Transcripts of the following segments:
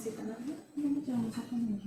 necesitan algo? No, ya vamos a poner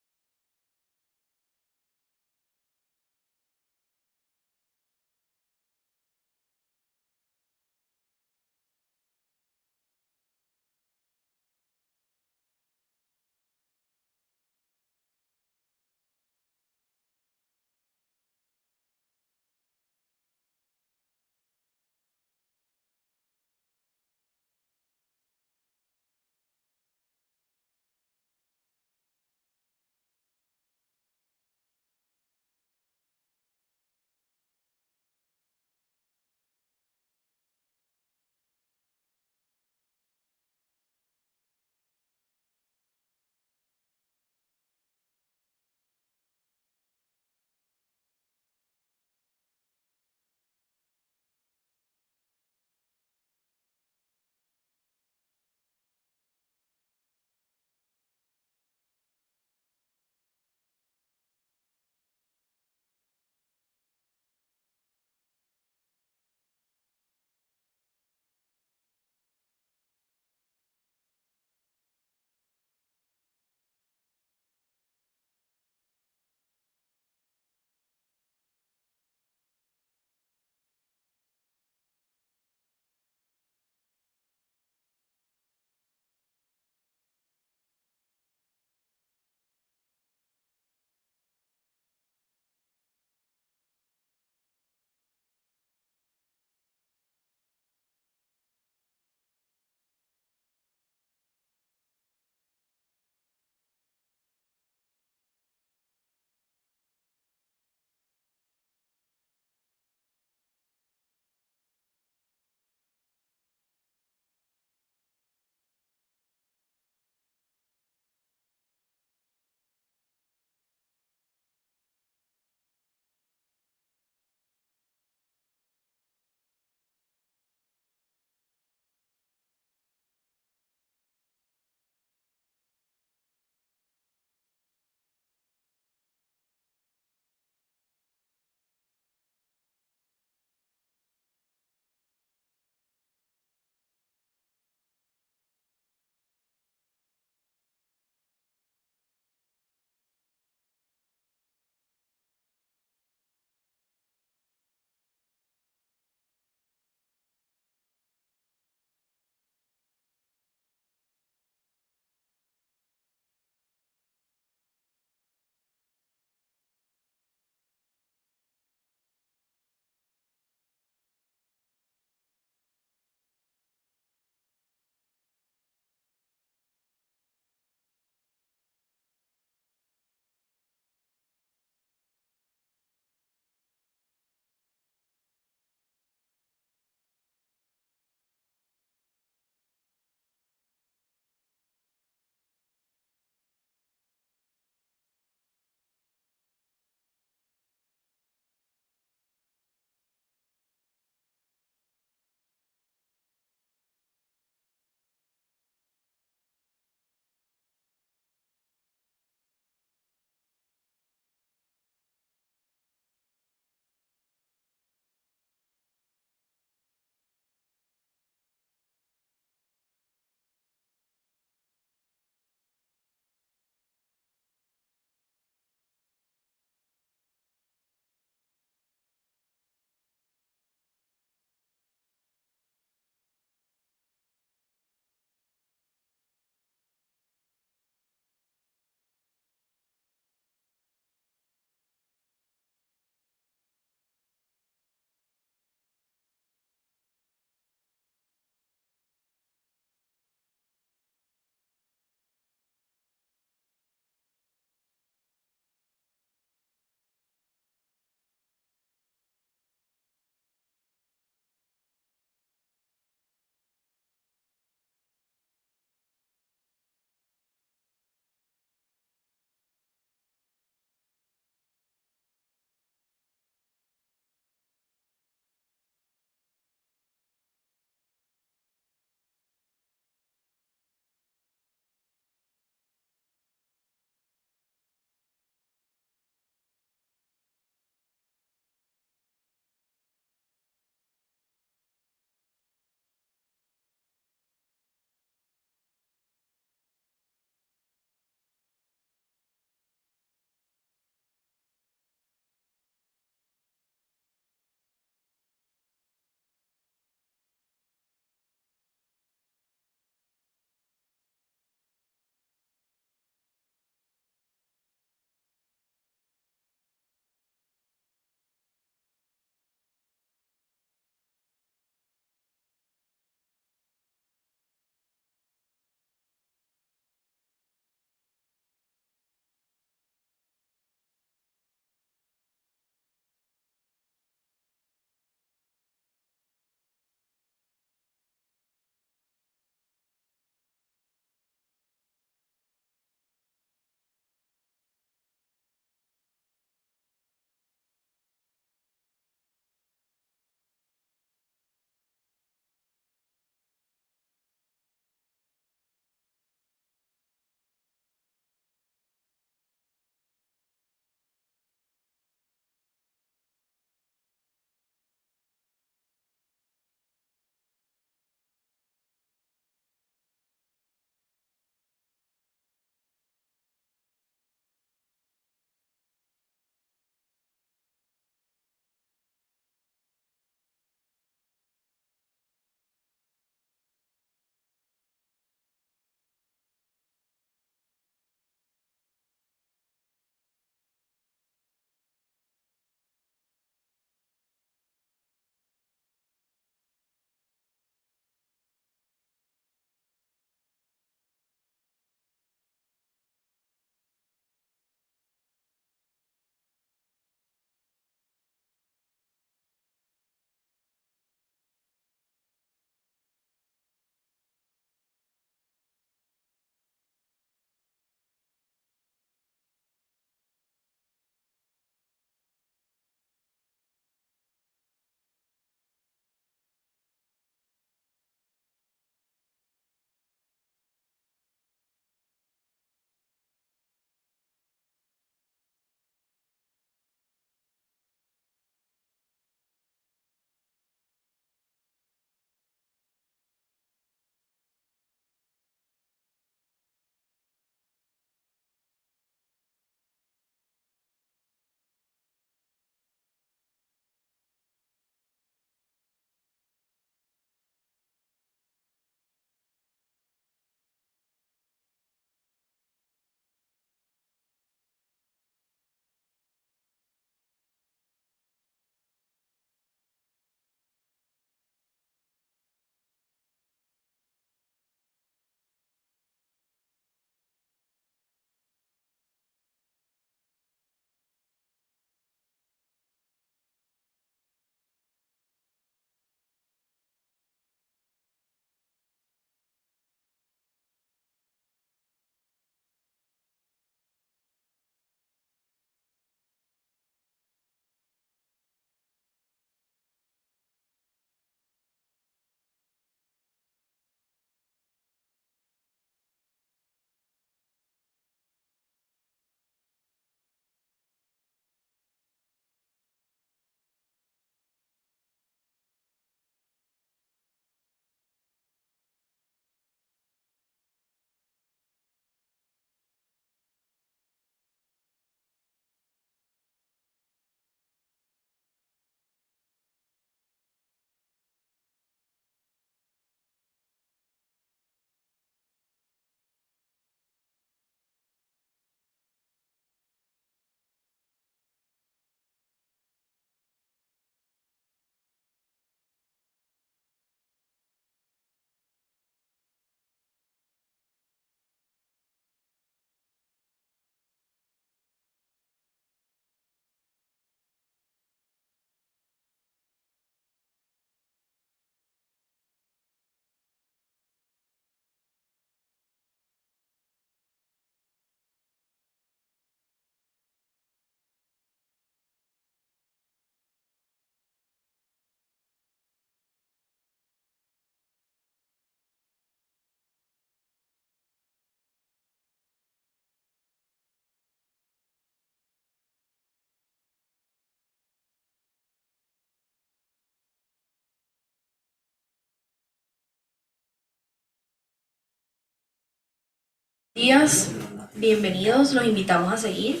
Días, bienvenidos, los invitamos a seguir.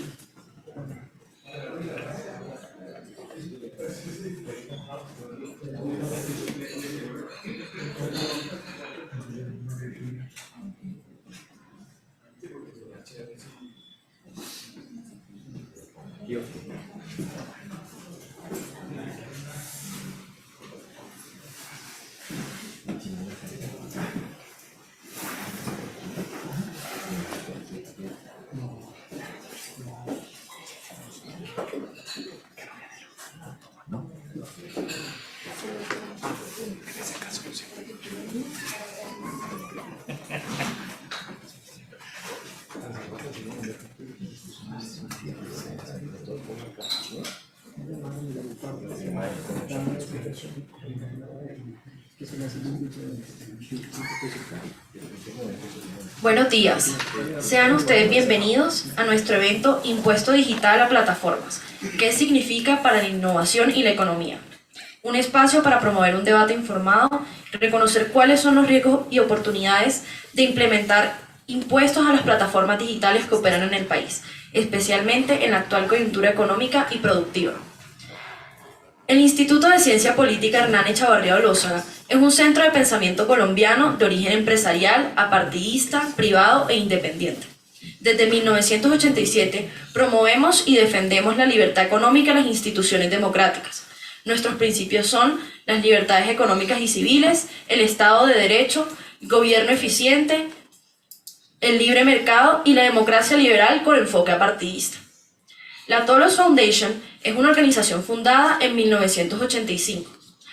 Buenos días, sean ustedes bienvenidos a nuestro evento Impuesto Digital a Plataformas. ¿Qué significa para la innovación y la economía? Un espacio para promover un debate informado, reconocer cuáles son los riesgos y oportunidades de implementar impuestos a las plataformas digitales que operan en el país, especialmente en la actual coyuntura económica y productiva. El Instituto de Ciencia Política Hernán Echavarría Olózaga es un centro de pensamiento colombiano de origen empresarial, apartidista, privado e independiente. Desde 1987 promovemos y defendemos la libertad económica en las instituciones democráticas. Nuestros principios son las libertades económicas y civiles, el Estado de Derecho, el gobierno eficiente, el libre mercado y la democracia liberal con enfoque apartidista. La Tolos Foundation es una organización fundada en 1985,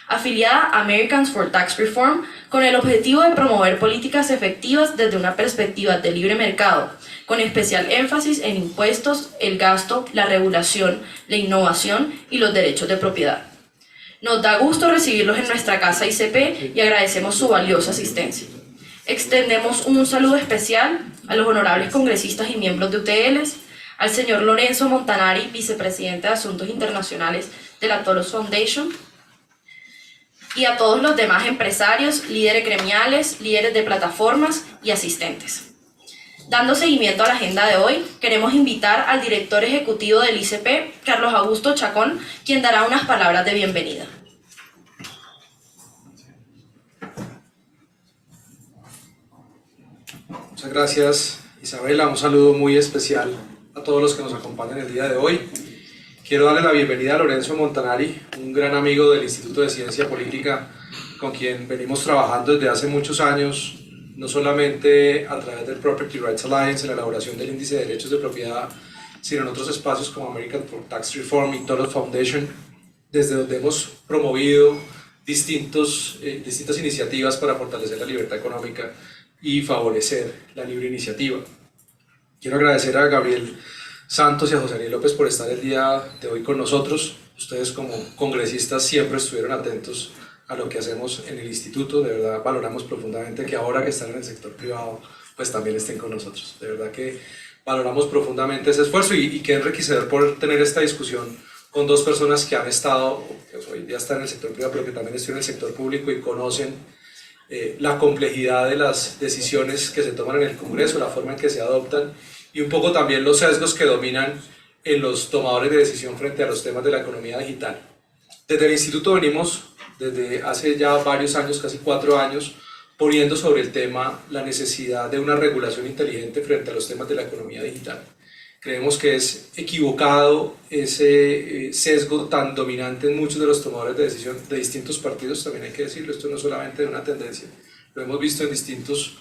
afiliada a Americans for Tax Reform, con el objetivo de promover políticas efectivas desde una perspectiva de libre mercado, con especial énfasis en impuestos, el gasto, la regulación, la innovación y los derechos de propiedad. Nos da gusto recibirlos en nuestra casa ICP y agradecemos su valiosa asistencia. Extendemos un saludo especial a los honorables congresistas y miembros de UTLs, al señor Lorenzo Montanari, vicepresidente de Asuntos Internacionales de la Tolos Foundation, y a todos los demás empresarios, líderes gremiales, líderes de plataformas y asistentes. Dando seguimiento a la agenda de hoy, queremos invitar al director ejecutivo del ICP, Carlos Augusto Chacón, quien dará unas palabras de bienvenida. Muchas gracias, Isabela. Un saludo muy especial a todos los que nos acompañan el día de hoy. Quiero darle la bienvenida a Lorenzo Montanari, un gran amigo del Instituto de Ciencia Política, con quien venimos trabajando desde hace muchos años, no solamente a través del Property Rights Alliance, en la elaboración del índice de derechos de propiedad, sino en otros espacios como American for Tax Reform y Tolos Foundation, desde donde hemos promovido distintas iniciativas para fortalecer la libertad económica y favorecer la libre iniciativa. Quiero agradecer a Gabriel Santos y a José Daniel López por estar el día de hoy con nosotros. Ustedes como congresistas siempre estuvieron atentos a lo que hacemos en el instituto. De verdad valoramos profundamente que ahora que están en el sector privado pues también estén con nosotros. De verdad que valoramos profundamente ese esfuerzo y qué enriquecedor por tener esta discusión con dos personas que han estado, que hoy día están en el sector privado pero que también están en el sector público y conocen la complejidad de las decisiones que se toman en el Congreso, la forma en que se adoptan y un poco también los sesgos que dominan en los tomadores de decisión frente a los temas de la economía digital. Desde el Instituto venimos, desde hace ya varios años, casi 4 años, poniendo sobre el tema la necesidad de una regulación inteligente frente a los temas de la economía digital. Creemos que es equivocado ese sesgo tan dominante en muchos de los tomadores de decisión de distintos partidos, también hay que decirlo, esto no es solamente una tendencia, lo hemos visto en distintos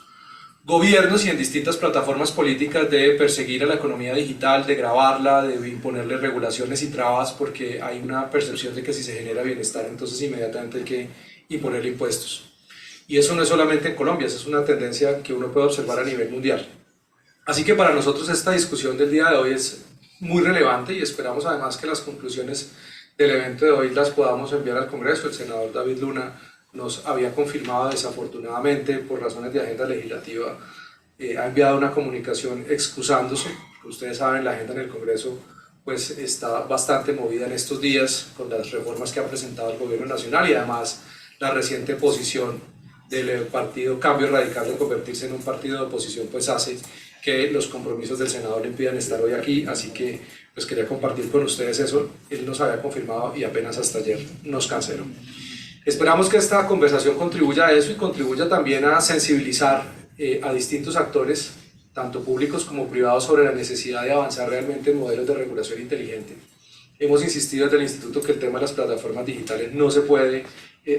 gobiernos y en distintas plataformas políticas de perseguir a la economía digital, de grabarla, de imponerle regulaciones y trabas porque hay una percepción de que si se genera bienestar entonces inmediatamente hay que imponerle impuestos. Y eso no es solamente en Colombia, esa es una tendencia que uno puede observar a nivel mundial. Así que para nosotros esta discusión del día de hoy es muy relevante y esperamos además que las conclusiones del evento de hoy las podamos enviar al Congreso. El senador David Luna nos había confirmado, desafortunadamente por razones de agenda legislativa, ha enviado una comunicación excusándose. Ustedes saben, la agenda en el Congreso pues está bastante movida en estos días con las reformas que ha presentado el gobierno nacional y además la reciente posición del partido Cambio Radical de convertirse en un partido de oposición pues hace que los compromisos del Senado le impidan estar hoy aquí, así que pues quería compartir con ustedes eso. Él nos había confirmado y apenas hasta ayer nos canceló. Esperamos que esta conversación contribuya a eso y contribuya también a sensibilizar a distintos actores, tanto públicos como privados, sobre la necesidad de avanzar realmente en modelos de regulación inteligente. Hemos insistido desde el Instituto que el tema de las plataformas digitales no se puede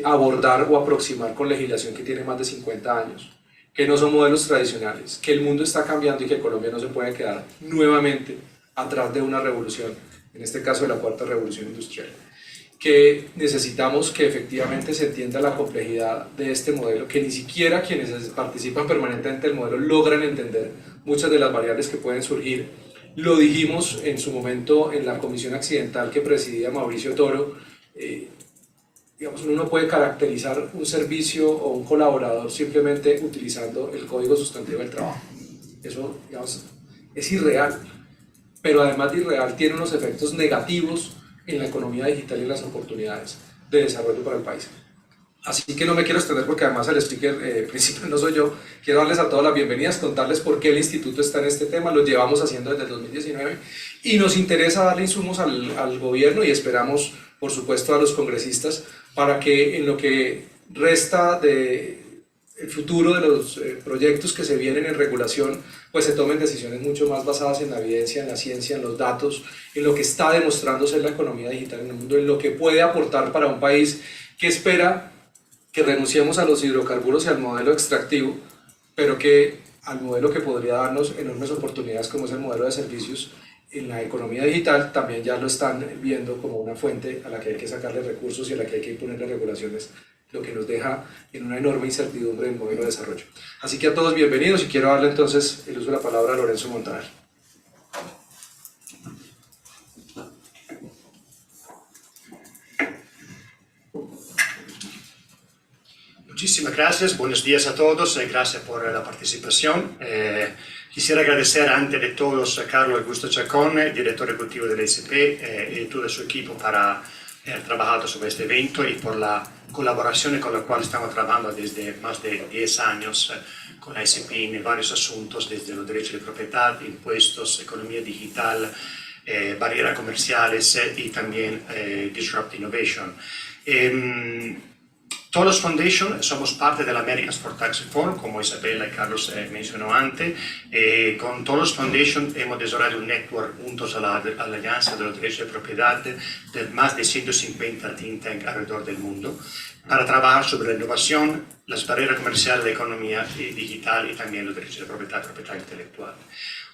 abordar o aproximar con legislación que tiene más de 50 años, que no son modelos tradicionales, que el mundo está cambiando y que Colombia no se puede quedar nuevamente atrás de una revolución, en este caso de la cuarta revolución industrial, que necesitamos que efectivamente se entienda la complejidad de este modelo, que ni siquiera quienes participan permanentemente del modelo logran entender muchas de las variables que pueden surgir. Lo dijimos en su momento en la comisión accidental que presidía Mauricio Toro. Digamos, uno no puede caracterizar un servicio o un colaborador simplemente utilizando el código sustantivo del trabajo. Eso, digamos, es irreal, pero además de irreal tiene unos efectos negativos en la economía digital y en las oportunidades de desarrollo para el país. Así que no me quiero extender porque además el speaker principal no soy yo. Quiero darles a todos las bienvenidas, contarles por qué el instituto está en este tema. Lo llevamos haciendo desde el 2019 y nos interesa darle insumos al gobierno y esperamos, por supuesto, a los congresistas para que en lo que resta de el futuro de los proyectos que se vienen en regulación, pues se tomen decisiones mucho más basadas en la evidencia, en la ciencia, en los datos, en lo que está demostrando ser la economía digital en el mundo, en lo que puede aportar para un país que espera que renunciemos a los hidrocarburos y al modelo extractivo, pero que al modelo que podría darnos enormes oportunidades como es el modelo de servicios en la economía digital, también ya lo están viendo como una fuente a la que hay que sacarle recursos y a la que hay que imponerle regulaciones, lo que nos deja en una enorme incertidumbre en el modelo de desarrollo. Así que a todos bienvenidos y quiero darle entonces el uso de la palabra a Lorenzo Montanari. Muchísimas gracias, buenos días a todos, gracias por la participación. Quisiera agradecer antes de todos a Carlos Augusto Chacón, director ejecutivo del ICP, y todo su equipo por haber trabajado sobre este evento y por la colaboración con la cual estamos trabajando desde más de 10 años con la ICP en varios asuntos, desde los derechos de propiedad, impuestos, economía digital, barreras comerciales y también Disrupt Innovation. Todos Foundation somos parte de la Americans for Tax Reform, como Isabella y Carlos mencionó antes. Con Todos Foundation hemos desarrollado un network juntos a la Alianza de los Derechos de Propiedad de más de 150 think tanks alrededor del mundo para trabajar sobre la innovación, las barreras comerciales de la economía digital y también los derechos de propiedad intelectual.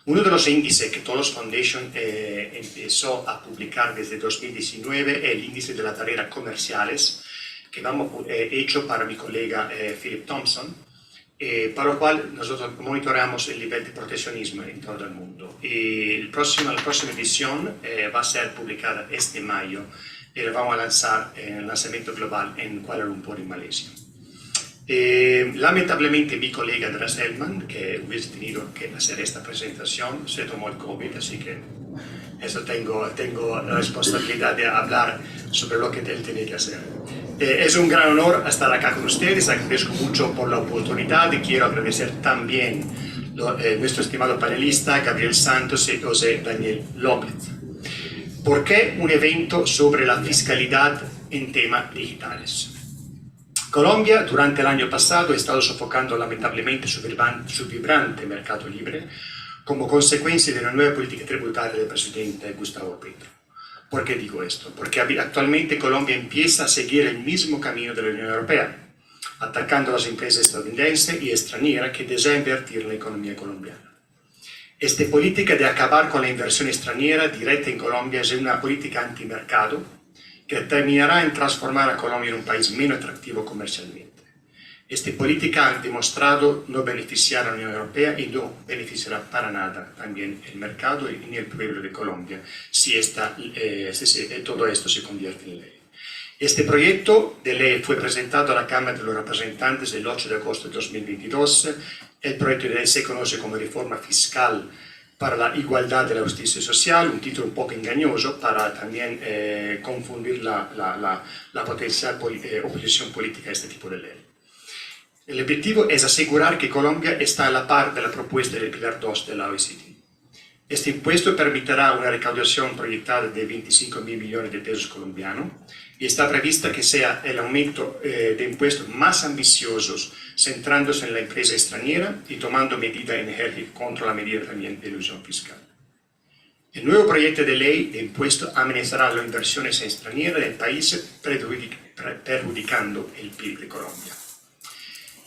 Uno de los índices que Todos Foundation empezó a publicar desde 2019 es el índice de las barreras comerciales que hemos hecho para mi colega Philip Thompson, para lo cual nosotros monitoramos el nivel de proteccionismo en todo el mundo. Y la próxima edición va a ser publicada este mayo y la vamos a lanzar en el lanzamiento global en Kuala Lumpur, en Malasia. Lamentablemente mi colega Andreas Hellman, que hubiese tenido que hacer esta presentación, se tomó el COVID, así que eso tengo la responsabilidad de hablar sobre lo que él tiene que hacer. Es un gran honor estar acá con ustedes, agradezco mucho por la oportunidad y quiero agradecer también a nuestro estimado panelista Gabriel Santos y José Daniel López. ¿Por qué un evento sobre la fiscalidad en temas digitales? Colombia durante el año pasado ha estado sofocando lamentablemente su vibrante mercado libre como consecuencia de una nueva política tributaria del presidente Gustavo Petro. ¿Por qué digo esto? Porque actualmente Colombia empieza a seguir el mismo camino de la Unión Europea, atacando a las empresas estadounidenses y extranjeras que desean invertir en la economía colombiana. Esta política de acabar con la inversión extranjera directa en Colombia es una política antimercado que terminará en transformar a Colombia en un país menos atractivo comercialmente. Esta política ha demostrado no beneficiar a la Unión Europea y no beneficiará para nada también el mercado ni el pueblo de Colombia si todo esto se convierte en ley. Este proyecto de ley fue presentado a la Cámara de los Representantes el 8 de agosto de 2022. El proyecto de ley se conoce como Reforma Fiscal para la Igualdad de la Justicia Social, un título un poco engañoso para también confundir la potencial oposición política a este tipo de ley. El objetivo es asegurar que Colombia está a la par de la propuesta del Pilar 2 de la OECD. Este impuesto permitirá una recaudación proyectada de 25.000 millones de pesos colombianos y está prevista que sea el aumento de impuestos más ambiciosos, centrándose en la empresa extranjera y tomando medidas enérgicas contra la medida también de ilusión fiscal. El nuevo proyecto de ley de impuesto amenazará las inversiones extranjeras del país, perjudicando el PIB de Colombia.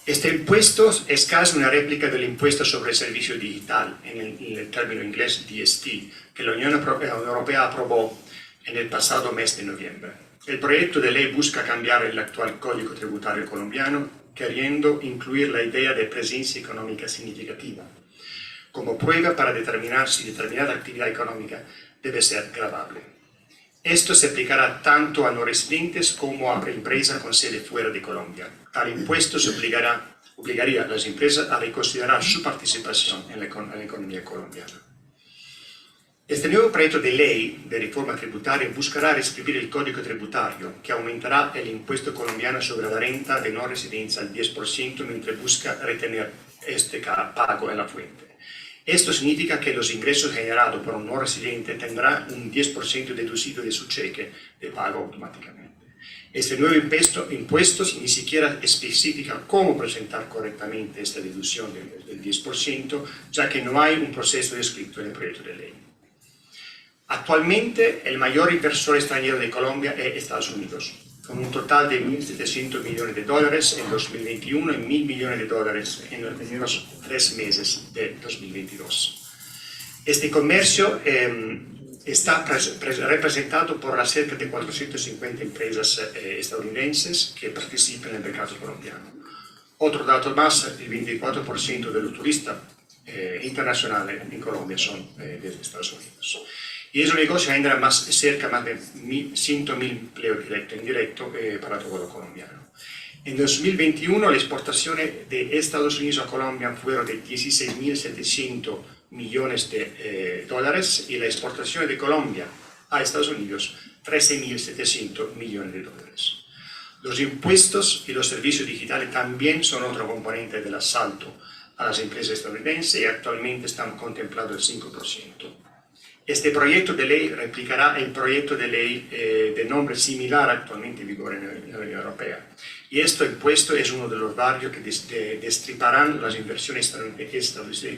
Este impuesto es casi una réplica del impuesto sobre el servicio digital, en el término inglés DST, que la Unión Europea aprobó en el pasado mes de noviembre. El proyecto de ley busca cambiar el actual Código Tributario colombiano, queriendo incluir la idea de presencia económica significativa como prueba para determinar si determinada actividad económica debe ser gravable. Esto se aplicará tanto a no residentes como a empresas con sede fuera de Colombia. Tal impuesto obligaría a las empresas a reconsiderar su participación en la economía colombiana. Este nuevo proyecto de ley de reforma tributaria buscará reescribir el código tributario, que aumentará el impuesto colombiano sobre la renta de no residencia al 10%, mientras busca retener este pago en la fuente. Esto significa que los ingresos generados por un no residente tendrán un 10% deducido de su cheque de pago automáticamente. Este nuevo impuesto ni siquiera especifica cómo presentar correctamente esta deducción del 10%, ya que no hay un proceso descrito en el proyecto de ley. Actualmente, el mayor inversor extranjero de Colombia es Estados Unidos, con un total de 1.700 millones de dólares en 2021 y 1.000 millones de dólares en los primeros 3 meses de 2022. Este comercio está representado por las cerca de 450 empresas estadounidenses que participan en el mercado colombiano. Otro dato más, el 24% de los turistas internacionales en Colombia son de Estados Unidos. Y ese negocio genera cerca de 100.000 empleos directos e indirectos para todo lo colombiano. En 2021, las exportaciones de Estados Unidos a Colombia fueron de 16.700 millones de dólares y la exportación de Colombia a Estados Unidos 13.700 millones de dólares. Los impuestos y los servicios digitales también son otro componente del asalto a las empresas estadounidenses y actualmente están contemplados el 5%. Este proyecto de ley replicará el proyecto de ley de nombre similar actualmente en vigor en la Unión Europea. Y este impuesto es uno de los varios que destriparán las inversiones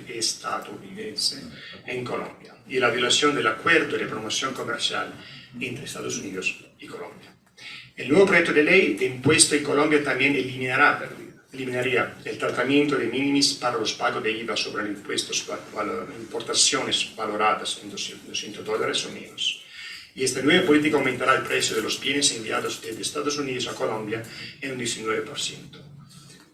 estadounidenses en Colombia y la violación del acuerdo de promoción comercial entre Estados Unidos y Colombia. El nuevo proyecto de ley de impuesto en Colombia también eliminaría el tratamiento de minimis para los pagos de IVA sobre los impuestos importaciones valoradas en $200 o menos. Y esta nueva política aumentará el precio de los bienes enviados desde Estados Unidos a Colombia en un 19%.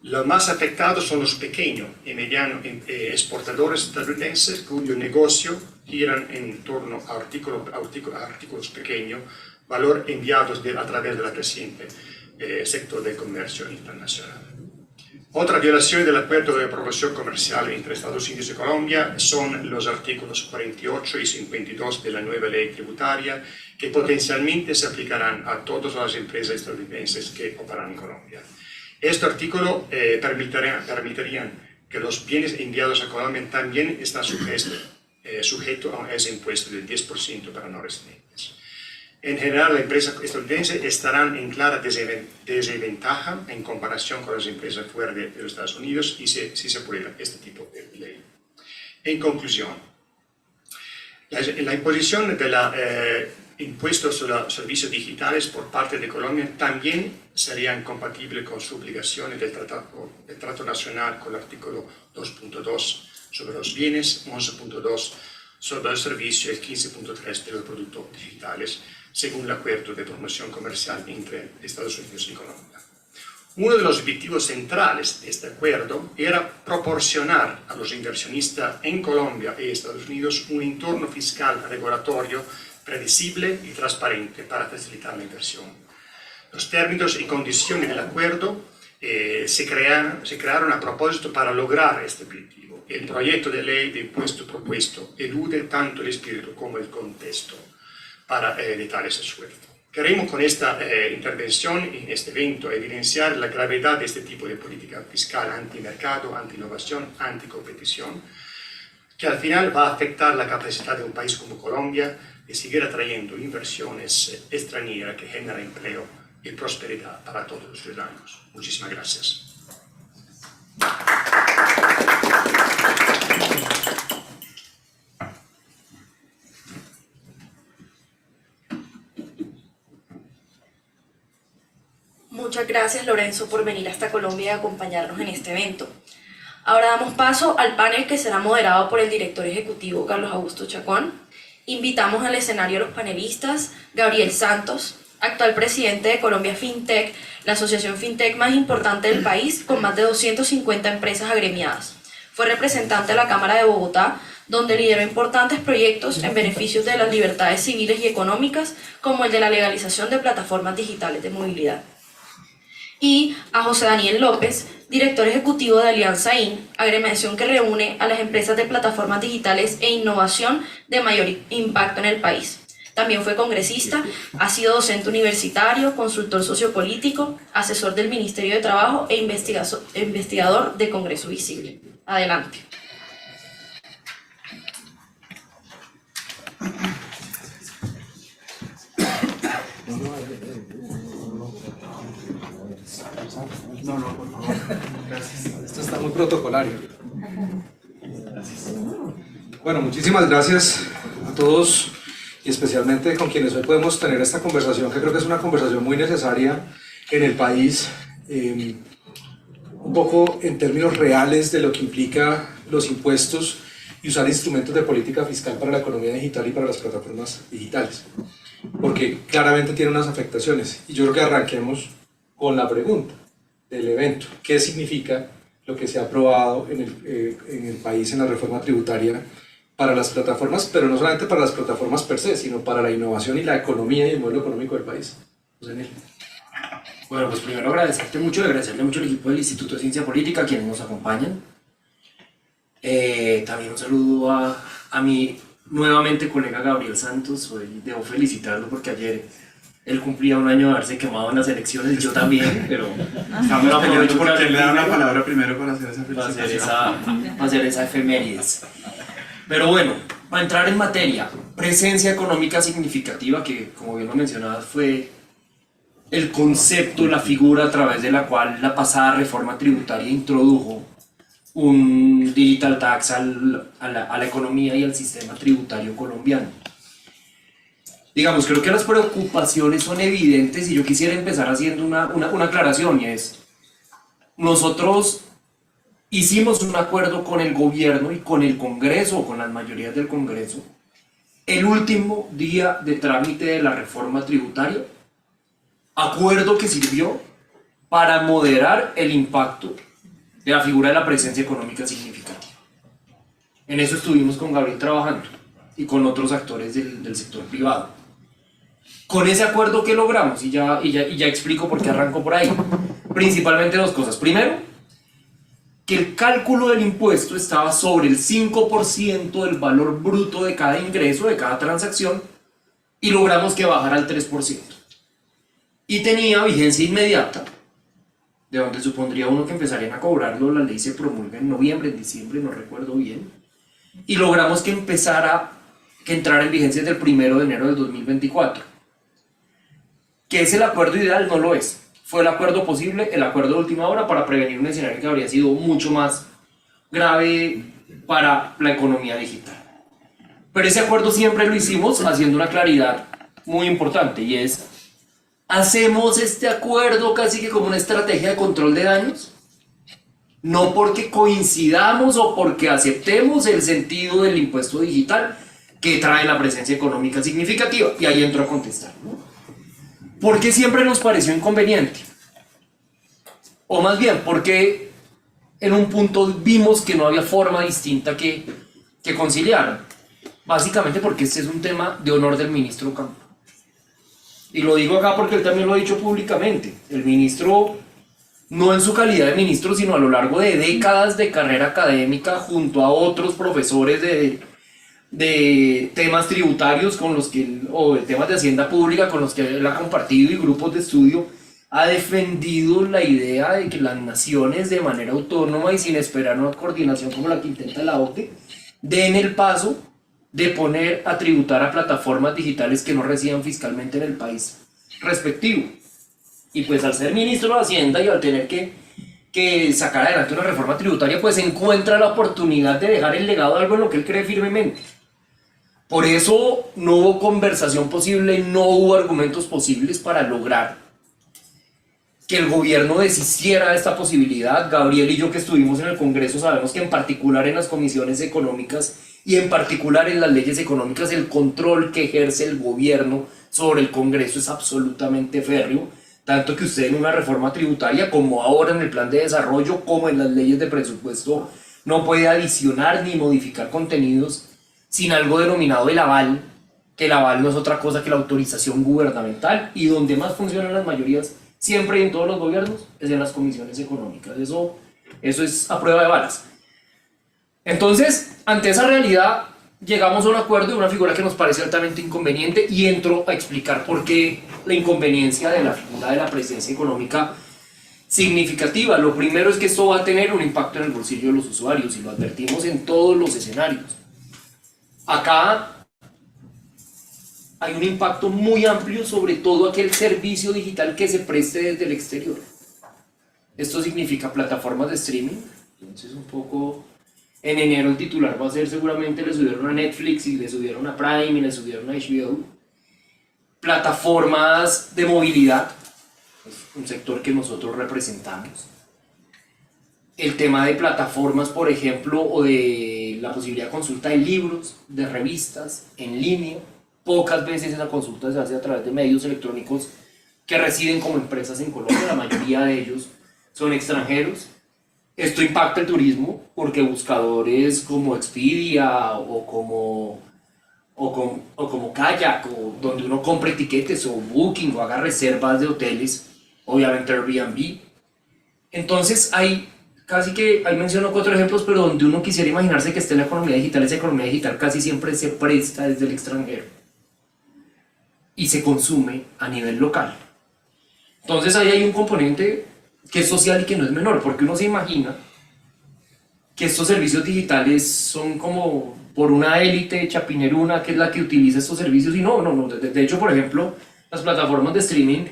Los más afectados son los pequeños y medianos exportadores estadounidenses cuyo negocio giran en torno a artículos pequeños, valor enviados a través del creciente sector del comercio internacional. Otra violación del acuerdo de promoción comercial entre Estados Unidos y Colombia son los artículos 48 y 52 de la nueva ley tributaria, que potencialmente se aplicarán a todas las empresas estadounidenses que operan en Colombia. Este artículo permitirían que los bienes enviados a Colombia también están sujetos a ese impuesto del 10% para no residentes. En general, las empresas estadounidenses estarán en clara desventaja en comparación con las empresas fuera de los Estados Unidos si se aprueba este tipo de ley. En conclusión, la imposición de impuestos sobre los servicios digitales por parte de Colombia también sería incompatible con su obligación del Trato Nacional con el artículo 2.2 sobre los bienes, 11.2 sobre los servicios y el 15.3 de los productos digitales, según el acuerdo de promoción comercial entre Estados Unidos y Colombia. Uno de los objetivos centrales de este acuerdo era proporcionar a los inversionistas en Colombia y Estados Unidos un entorno fiscal regulatorio predecible y transparente para facilitar la inversión. Los términos y condiciones del acuerdo se crearon a propósito para lograr este objetivo. El proyecto de ley de impuesto propuesto elude tanto el espíritu como el contexto para evitar ese esfuerzo. Queremos con esta intervención en este evento evidenciar la gravedad de este tipo de política fiscal antimercado, anti-innovación, anticompetición, que al final va a afectar la capacidad de un país como Colombia de seguir atrayendo inversiones extranjeras que generan empleo y prosperidad para todos los ciudadanos. Muchísimas gracias. Muchas gracias, Lorenzo, por venir hasta Colombia y acompañarnos en este evento. Ahora damos paso al panel que será moderado por el director ejecutivo Carlos Augusto Chacón. Invitamos al escenario a los panelistas Gabriel Santos, actual presidente de Colombia FinTech, la asociación FinTech más importante del país, con más de 250 empresas agremiadas. Fue representante de la Cámara de Bogotá, donde lideró importantes proyectos en beneficio de las libertades civiles y económicas, como el de la legalización de plataformas digitales de movilidad. Y a José Daniel López, director ejecutivo de Alianza IN, agremiación que reúne a las empresas de plataformas digitales e innovación de mayor impacto en el país. También fue congresista, ha sido docente universitario, consultor sociopolítico, asesor del Ministerio de Trabajo e investigador de Congreso Visible. Adelante. No, por favor. Gracias. Esto está muy protocolario. Gracias. Bueno, muchísimas gracias a todos y especialmente con quienes hoy podemos tener esta conversación, que creo que es una conversación muy necesaria en el país, un poco en términos reales de lo que implica los impuestos y usar instrumentos de política fiscal para la economía digital y para las plataformas digitales, porque claramente tiene unas afectaciones. Y yo creo que arranquemos con la pregunta del evento: ¿qué significa lo que se ha aprobado en el país en la reforma tributaria para las plataformas, pero no solamente para las plataformas per se, sino para la innovación y la economía y el modelo económico del país? José Daniel. Bueno, pues primero agradecerte mucho y agradecerle mucho al equipo del Instituto de Ciencia Política, quienes nos acompañan. También un saludo a mi nuevamente colega Gabriel Santos. Hoy debo felicitarlo porque ayer él cumplía un año de haberse quemado en las elecciones, yo también, pero me lo aprovecho por le da una palabra primero para hacer esa felicitación. Para hacer esa efemérides. Pero bueno, para entrar en materia, presencia económica significativa, que como bien lo mencionabas fue el concepto, la figura a través de la cual la pasada reforma tributaria introdujo un digital tax a la economía y al sistema tributario colombiano. Digamos, creo que las preocupaciones son evidentes y yo quisiera empezar haciendo una aclaración, y es: nosotros hicimos un acuerdo con el gobierno y con el Congreso, o con las mayorías del Congreso, el último día de trámite de la reforma tributaria, acuerdo que sirvió para moderar el impacto de la figura de la presencia económica significativa. En eso estuvimos con Gabriel trabajando y con otros actores del sector privado. Con ese acuerdo que logramos, y ya explico por qué arranco por ahí, principalmente dos cosas. Primero, que el cálculo del impuesto estaba sobre el 5% del valor bruto de cada ingreso, de cada transacción, y logramos que bajara al 3%. Y tenía vigencia inmediata, de donde supondría uno que empezarían a cobrarlo. La ley se promulga en noviembre, en diciembre, no recuerdo bien, y logramos que entrara en vigencia desde el 1 de enero del 2024. Que es el acuerdo ideal, no lo es. Fue el acuerdo posible, el acuerdo de última hora para prevenir un escenario que habría sido mucho más grave para la economía digital. Pero ese acuerdo siempre lo hicimos haciendo una claridad muy importante, y es: hacemos este acuerdo casi que como una estrategia de control de daños, no porque coincidamos o porque aceptemos el sentido del impuesto digital que trae la presencia económica significativa. Y ahí entro a contestar, ¿no? Porque siempre nos pareció inconveniente, o más bien porque en un punto vimos que no había forma distinta que conciliar. Básicamente porque este es un tema de honor del ministro Campo. Y lo digo acá porque él también lo ha dicho públicamente. El ministro, no en su calidad de ministro, sino a lo largo de décadas de carrera académica junto a otros profesores de de temas tributarios con los que, o de temas de hacienda pública con los que él ha compartido, y grupos de estudio, ha defendido la idea de que las naciones de manera autónoma y sin esperar una coordinación como la que intenta la OCDE, den el paso de poner a tributar a plataformas digitales que no residan fiscalmente en el país respectivo. Y pues al ser ministro de Hacienda y al tener que sacar adelante una reforma tributaria, pues encuentra la oportunidad de dejar el legado de algo en lo que él cree firmemente. Por eso no hubo conversación posible, no hubo argumentos posibles para lograr que el gobierno deshiciera de esta posibilidad. Gabriel y yo, que estuvimos en el Congreso, sabemos que en particular en las comisiones económicas y en particular en las leyes económicas, el control que ejerce el gobierno sobre el Congreso es absolutamente férreo, tanto que usted en una reforma tributaria, como ahora en el plan de desarrollo, como en las leyes de presupuesto, no puede adicionar ni modificar contenidos sin algo denominado el aval, que el aval no es otra cosa que la autorización gubernamental, y donde más funcionan las mayorías siempre y en todos los gobiernos es en las comisiones económicas. Eso es a prueba de balas. Entonces, ante esa realidad, llegamos a un acuerdo de una figura que nos parece altamente inconveniente, y entro a explicar por qué la inconveniencia de la figura de la presidencia económica significativa. Lo primero es que esto va a tener un impacto en el bolsillo de los usuarios, y lo advertimos en todos los escenarios. Acá hay un impacto muy amplio sobre todo aquel servicio digital que se preste desde el exterior. Esto significa plataformas de streaming. Entonces, un poco en enero el titular va a ser seguramente le subieron a Netflix y le subieron a Prime y le subieron a HBO. Plataformas de movilidad, es un sector que nosotros representamos. El tema de plataformas, por ejemplo, o de la posibilidad de consulta de libros, de revistas en línea. Pocas veces esa consulta se hace a través de medios electrónicos que residen como empresas en Colombia, la mayoría de ellos son extranjeros. Esto impacta el turismo porque buscadores como Expedia o como Kayak, o donde uno compre tiquetes, o Booking, o haga reservas de hoteles, obviamente Airbnb. Entonces ahí menciono 4 ejemplos, pero donde uno quisiera imaginarse que esté la economía digital, esa economía digital casi siempre se presta desde el extranjero y se consume a nivel local. Entonces ahí hay un componente que es social y que no es menor, porque uno se imagina que estos servicios digitales son como por una élite chapineruna que es la que utiliza estos servicios, y no. De hecho, por ejemplo, las plataformas de streaming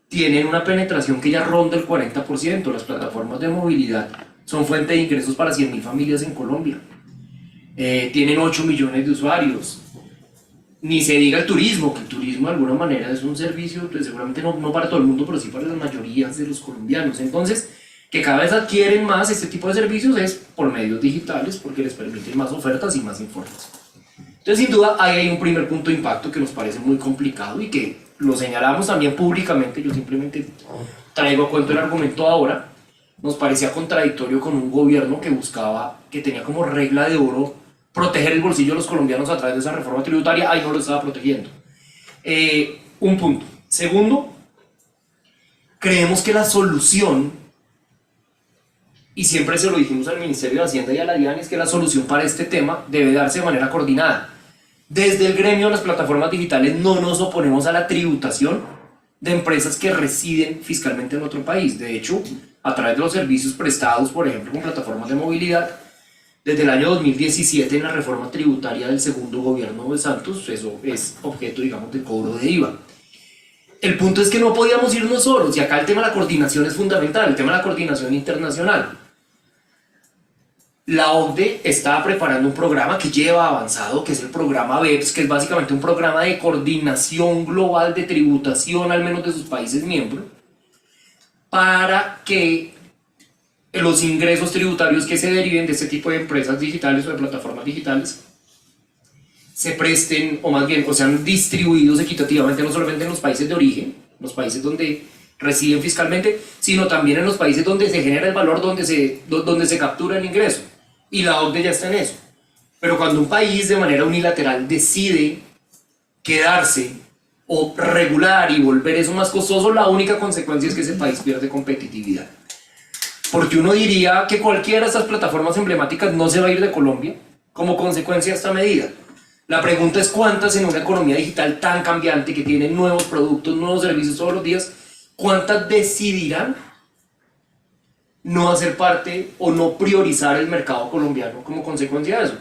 tienen una penetración que ya ronda el 40%. Las plataformas de movilidad son fuente de ingresos para 100.000 familias en Colombia. Tienen 8 millones de usuarios. Ni se diga el turismo, que el turismo de alguna manera es un servicio, pues seguramente no para todo el mundo, pero sí para las mayorías de los colombianos. Entonces, que cada vez adquieren más este tipo de servicios es por medios digitales, porque les permiten más ofertas y más información. Entonces, sin duda, ahí hay un primer punto de impacto que nos parece muy complicado y que lo señalamos también públicamente. Yo simplemente traigo a cuento el argumento ahora. Nos parecía contradictorio con un gobierno que tenía como regla de oro proteger el bolsillo de los colombianos a través de esa reforma tributaria. Ahí no lo estaba protegiendo. Un punto. Segundo, creemos que la solución, y siempre se lo dijimos al Ministerio de Hacienda y a la DIAN, es que la solución para este tema debe darse de manera coordinada. Desde el gremio de las plataformas digitales no nos oponemos a la tributación de empresas que residen fiscalmente en otro país. De hecho, a través de los servicios prestados, por ejemplo, con plataformas de movilidad, desde el año 2017, en la reforma tributaria del segundo gobierno de Santos, eso es objeto, digamos, de cobro de IVA. El punto es que no podíamos irnos solos, y acá el tema de la coordinación es fundamental, el tema de la coordinación internacional. La OCDE está preparando un programa que lleva avanzado, que es el programa BEPS, que es básicamente un programa de coordinación global de tributación, al menos de sus países miembros, para que los ingresos tributarios que se deriven de este tipo de empresas digitales o de plataformas digitales se presten, o más bien, o sean distribuidos equitativamente, no solamente en los países de origen, los países donde residen fiscalmente, sino también en los países donde se genera el valor, donde se captura el ingreso. Y la OCDE ya está en eso. Pero cuando un país de manera unilateral decide quedarse o regular y volver eso más costoso, la única consecuencia es que ese país pierde competitividad. Porque uno diría que cualquiera de estas plataformas emblemáticas no se va a ir de Colombia, como consecuencia de esta medida. La pregunta es cuántas en una economía digital tan cambiante que tiene nuevos productos, nuevos servicios todos los días, cuántas decidirán no hacer parte o no priorizar el mercado colombiano como consecuencia de eso.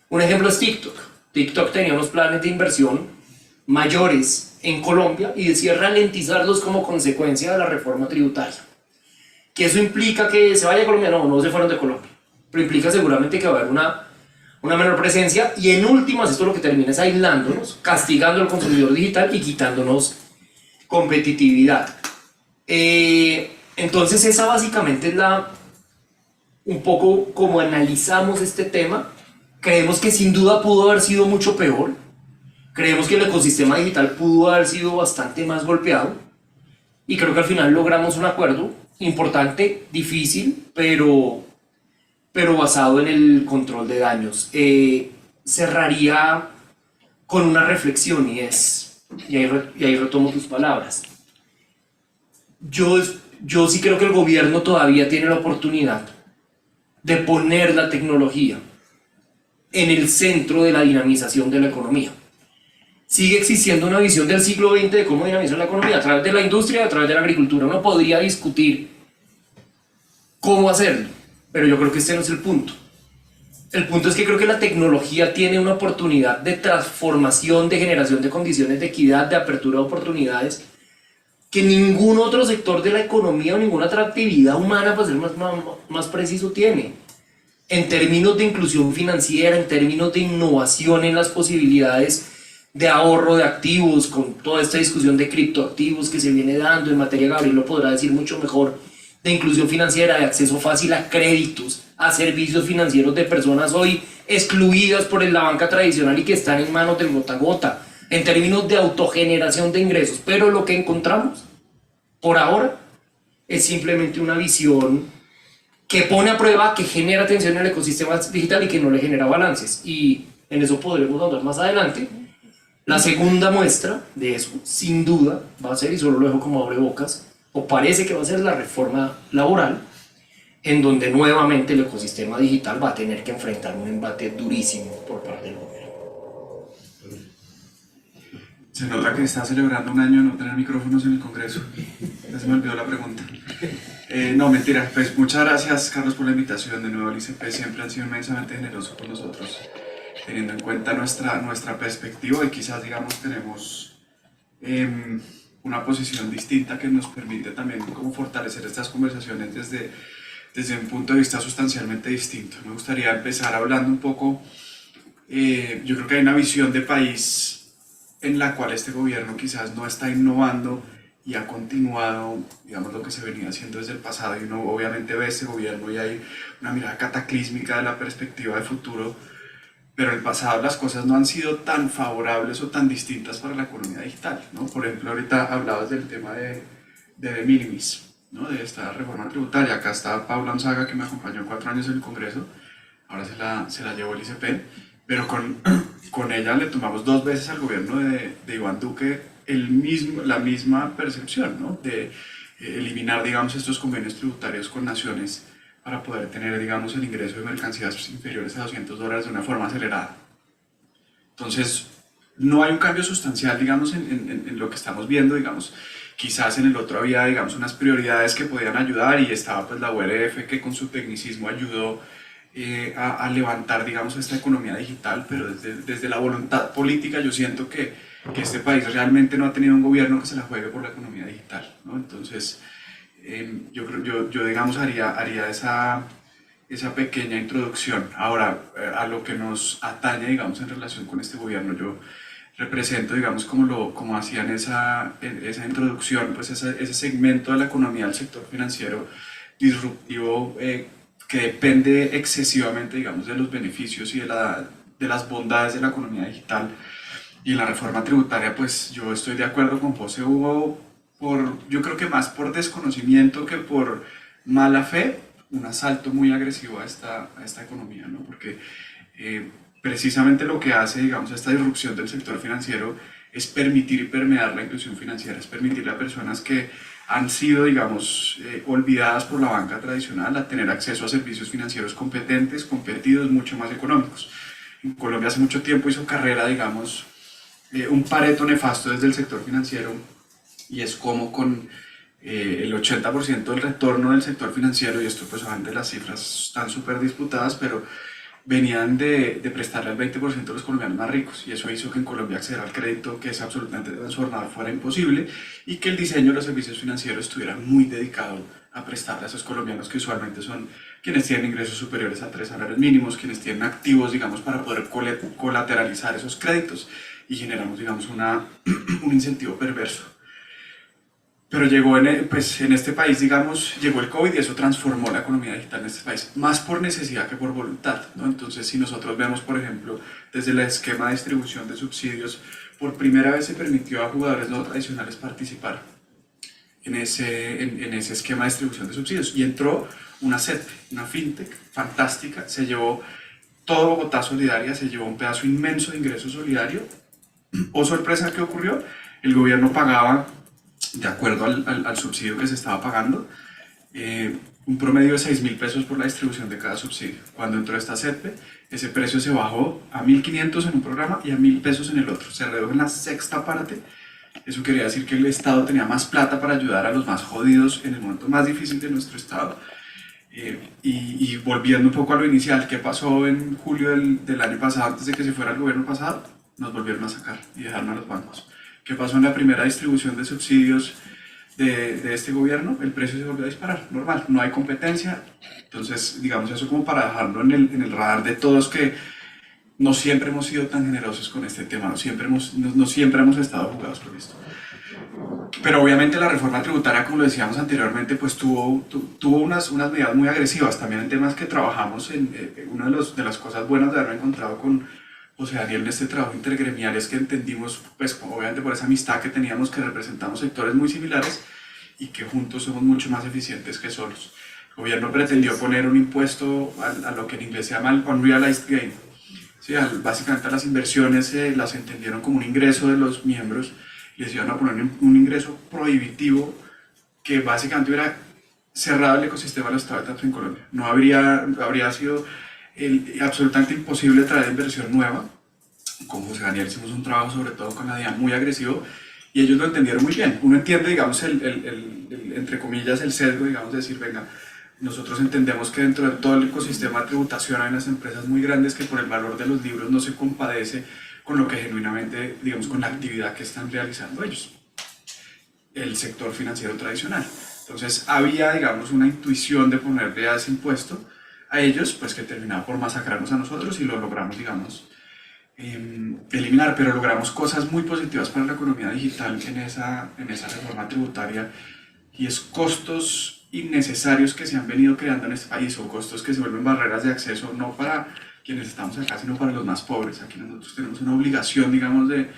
Un ejemplo es TikTok. TikTok tenía unos planes de inversión mayores en Colombia y decía ralentizarlos como consecuencia de la reforma tributaria. ¿Que eso implica que se vaya a Colombia? No, no se fueron de Colombia, pero implica seguramente que va a haber una menor presencia y en últimas esto lo que termina es aislándonos, castigando al consumidor digital y quitándonos competitividad. Entonces esa básicamente es un poco como analizamos este tema. Creemos que sin duda pudo haber sido mucho peor. Creemos que el ecosistema digital pudo haber sido bastante más golpeado. Y creo que al final logramos un acuerdo importante, difícil, pero basado en el control de daños. Cerraría con una reflexión y ahí retomo tus palabras. Yo sí creo que el gobierno todavía tiene la oportunidad de poner la tecnología en el centro de la dinamización de la economía. Sigue existiendo una visión del siglo XX de cómo dinamizar la economía a través de la industria, a través de la agricultura. Uno podría discutir cómo hacerlo, pero yo creo que este no es el punto. El punto es que creo que la tecnología tiene una oportunidad de transformación, de generación de condiciones de equidad, de apertura de oportunidades, que ningún otro sector de la economía o ninguna otra actividad humana, para ser más preciso, tiene. En términos de inclusión financiera, en términos de innovación en las posibilidades de ahorro de activos, con toda esta discusión de criptoactivos que se viene dando en materia, Gabriel lo podrá decir mucho mejor, de inclusión financiera, de acceso fácil a créditos, a servicios financieros de personas hoy excluidas por la banca tradicional y que están en manos del gota a gota, en términos de autogeneración de ingresos. Pero lo que encontramos por ahora es simplemente una visión que pone a prueba, que genera tensión en el ecosistema digital y que no le genera balances, y en eso podremos hablar más adelante. La segunda muestra de eso, sin duda, va a ser, y solo lo dejo como abrebocas, o parece que va a ser la reforma laboral, en donde nuevamente el ecosistema digital va a tener que enfrentar un embate durísimo por parte del gobierno. Se nota que está celebrando un año de no tener micrófonos en el Congreso. Ya se me olvidó la pregunta. No, mentira. Pues muchas gracias, Carlos, por la invitación. De nuevo, el ICP siempre ha sido inmensamente generoso con nosotros, teniendo en cuenta nuestra perspectiva, y quizás, digamos, tenemos una posición distinta que nos permite también como fortalecer estas conversaciones desde un punto de vista sustancialmente distinto. Me gustaría empezar hablando un poco, yo creo que hay una visión de país en la cual este gobierno quizás no está innovando y ha continuado, digamos, lo que se venía haciendo desde el pasado, y uno obviamente ve ese gobierno y hay una mirada cataclísmica de la perspectiva de futuro, pero en el pasado las cosas no han sido tan favorables o tan distintas para la economía digital, ¿no? Por ejemplo, ahorita hablabas del tema de de minimis, ¿no? De esta reforma tributaria. Acá está Paula Onzaga, que me acompañó 4 años en el Congreso, ahora se la llevó el ICP, pero con ella le tomamos 2 veces al gobierno de Iván Duque la misma percepción, ¿no? De eliminar, digamos, estos convenios tributarios con naciones para poder tener, digamos, el ingreso de mercancías inferiores a $200 de una forma acelerada. Entonces, no hay un cambio sustancial, digamos, en lo que estamos viendo, digamos. Quizás en el otro había, digamos, unas prioridades que podían ayudar, y estaba pues la URF, que con su tecnicismo ayudó a levantar, digamos, esta economía digital, pero desde la voluntad política yo siento que este país realmente no ha tenido un gobierno que se la juegue por la economía digital, ¿no? Entonces, yo digamos, haría esa pequeña introducción. Ahora, a lo que nos atañe, digamos, en relación con este gobierno, yo represento, digamos, como hacían esa introducción, pues ese segmento de la economía del sector financiero disruptivo, que depende excesivamente, digamos, de los beneficios y de las bondades de la economía digital. Y en la reforma tributaria, pues yo estoy de acuerdo con José Hugo, yo creo que más por desconocimiento que por mala fe, un asalto muy agresivo a esta economía, ¿no? Porque precisamente lo que hace, digamos, esta disrupción del sector financiero es permitir y permear la inclusión financiera, es permitirle a personas que han sido, digamos, olvidadas por la banca tradicional a tener acceso a servicios financieros competentes, competidos, mucho más económicos. en Colombia hace mucho tiempo hizo carrera, digamos, un Pareto nefasto desde el sector financiero, y es como con el 80% del retorno del sector financiero, y esto pues obviamente las cifras están súper disputadas, pero venían de prestarle al 20% de los colombianos más ricos, y eso hizo que en Colombia acceder al crédito, que es absolutamente transformador, fuera imposible, y que el diseño de los servicios financieros estuviera muy dedicado a prestarle a esos colombianos que usualmente son quienes tienen ingresos superiores a 3 salarios mínimos, quienes tienen activos, digamos, para poder colateralizar esos créditos, y generamos, digamos, un incentivo perverso. Pero llegó en este país, digamos, llegó el COVID y eso transformó la economía digital en este país, más por necesidad que por voluntad, ¿no? Entonces, si nosotros vemos, por ejemplo, desde el esquema de distribución de subsidios, por primera vez se permitió a jugadores no tradicionales participar en ese esquema de distribución de subsidios, y entró una SET, una fintech fantástica, se llevó todo Bogotá Solidaria, se llevó un pedazo inmenso de ingreso solidario. ¿O sorpresa qué ocurrió? El gobierno pagaba, de acuerdo al subsidio que se estaba pagando, un promedio de 6.000 pesos por la distribución de cada subsidio. Cuando entró esta SETPE, ese precio se bajó a 1.500 en un programa y a 1.000 pesos en el otro. Se redujo en la sexta parte. Eso quería decir que el Estado tenía más plata para ayudar a los más jodidos en el momento más difícil de nuestro Estado. Y volviendo un poco a lo inicial, ¿qué pasó en julio del año pasado, antes de que se fuera el gobierno pasado? Nos volvieron a sacar y dejaron a los bancos. ¿Qué pasó en la primera distribución de subsidios de este gobierno? El precio se volvió a disparar, normal, no hay competencia. Entonces, digamos, eso como para dejarlo en el radar de todos, que no siempre hemos sido tan generosos con este tema, no siempre hemos estado jugados por esto. Pero obviamente la reforma tributaria, como lo decíamos anteriormente, pues tuvo unas medidas muy agresivas, también en temas que trabajamos. Una de las cosas buenas de haberme encontrado con José Daniel en este trabajo intergremial es que entendimos, pues obviamente por esa amistad que teníamos, que representamos sectores muy similares y que juntos somos mucho más eficientes que solos. El gobierno pretendió poner un impuesto a lo que en inglés se llama el unrealized gain. Sí, básicamente las inversiones las entendieron como un ingreso de los miembros y les iban a poner un ingreso prohibitivo que básicamente hubiera cerrado el ecosistema de los startups en Colombia. No habría sido absolutamente imposible traer inversión nueva. Con José Daniel hicimos un trabajo sobre todo con la DIAN muy agresivo y ellos lo entendieron muy bien. Uno entiende, digamos, entre comillas, el sesgo, digamos, de decir, venga, nosotros entendemos que dentro de todo el ecosistema de tributación hay unas empresas muy grandes que por el valor de los libros no se compadece con lo que genuinamente, digamos, con la actividad que están realizando ellos, el sector financiero tradicional. Entonces había, digamos, una intuición de ponerle a ese impuesto a ellos, pues que terminaba por masacrarnos a nosotros, y lo logramos, digamos, eliminar, pero logramos cosas muy positivas para la economía digital en esa reforma tributaria, y es costos innecesarios que se han venido creando en este país, o costos que se vuelven barreras de acceso, no para quienes estamos acá, sino para los más pobres. Aquí nosotros tenemos una obligación, digamos, de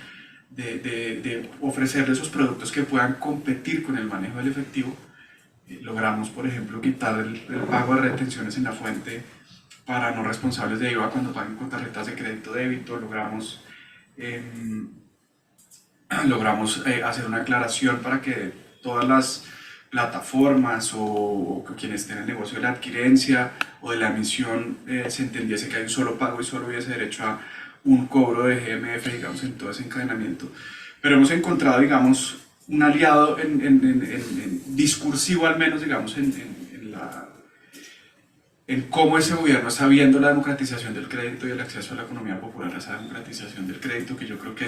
ofrecerles esos productos que puedan competir con el manejo del efectivo. Logramos, por ejemplo, quitar el pago de retenciones en la fuente para no responsables de IVA cuando paguen con tarjetas de crédito débito. Logramos hacer una aclaración para que todas las plataformas o quienes estén en el negocio de la adquirencia o de la emisión se entendiese que hay un solo pago y solo hubiese derecho a un cobro de GMF, digamos, en todo ese encadenamiento. Pero hemos encontrado, digamos, un aliado en discursivo, al menos, digamos, en cómo ese gobierno está viendo la democratización del crédito y el acceso a la economía popular, a esa democratización del crédito, que yo creo que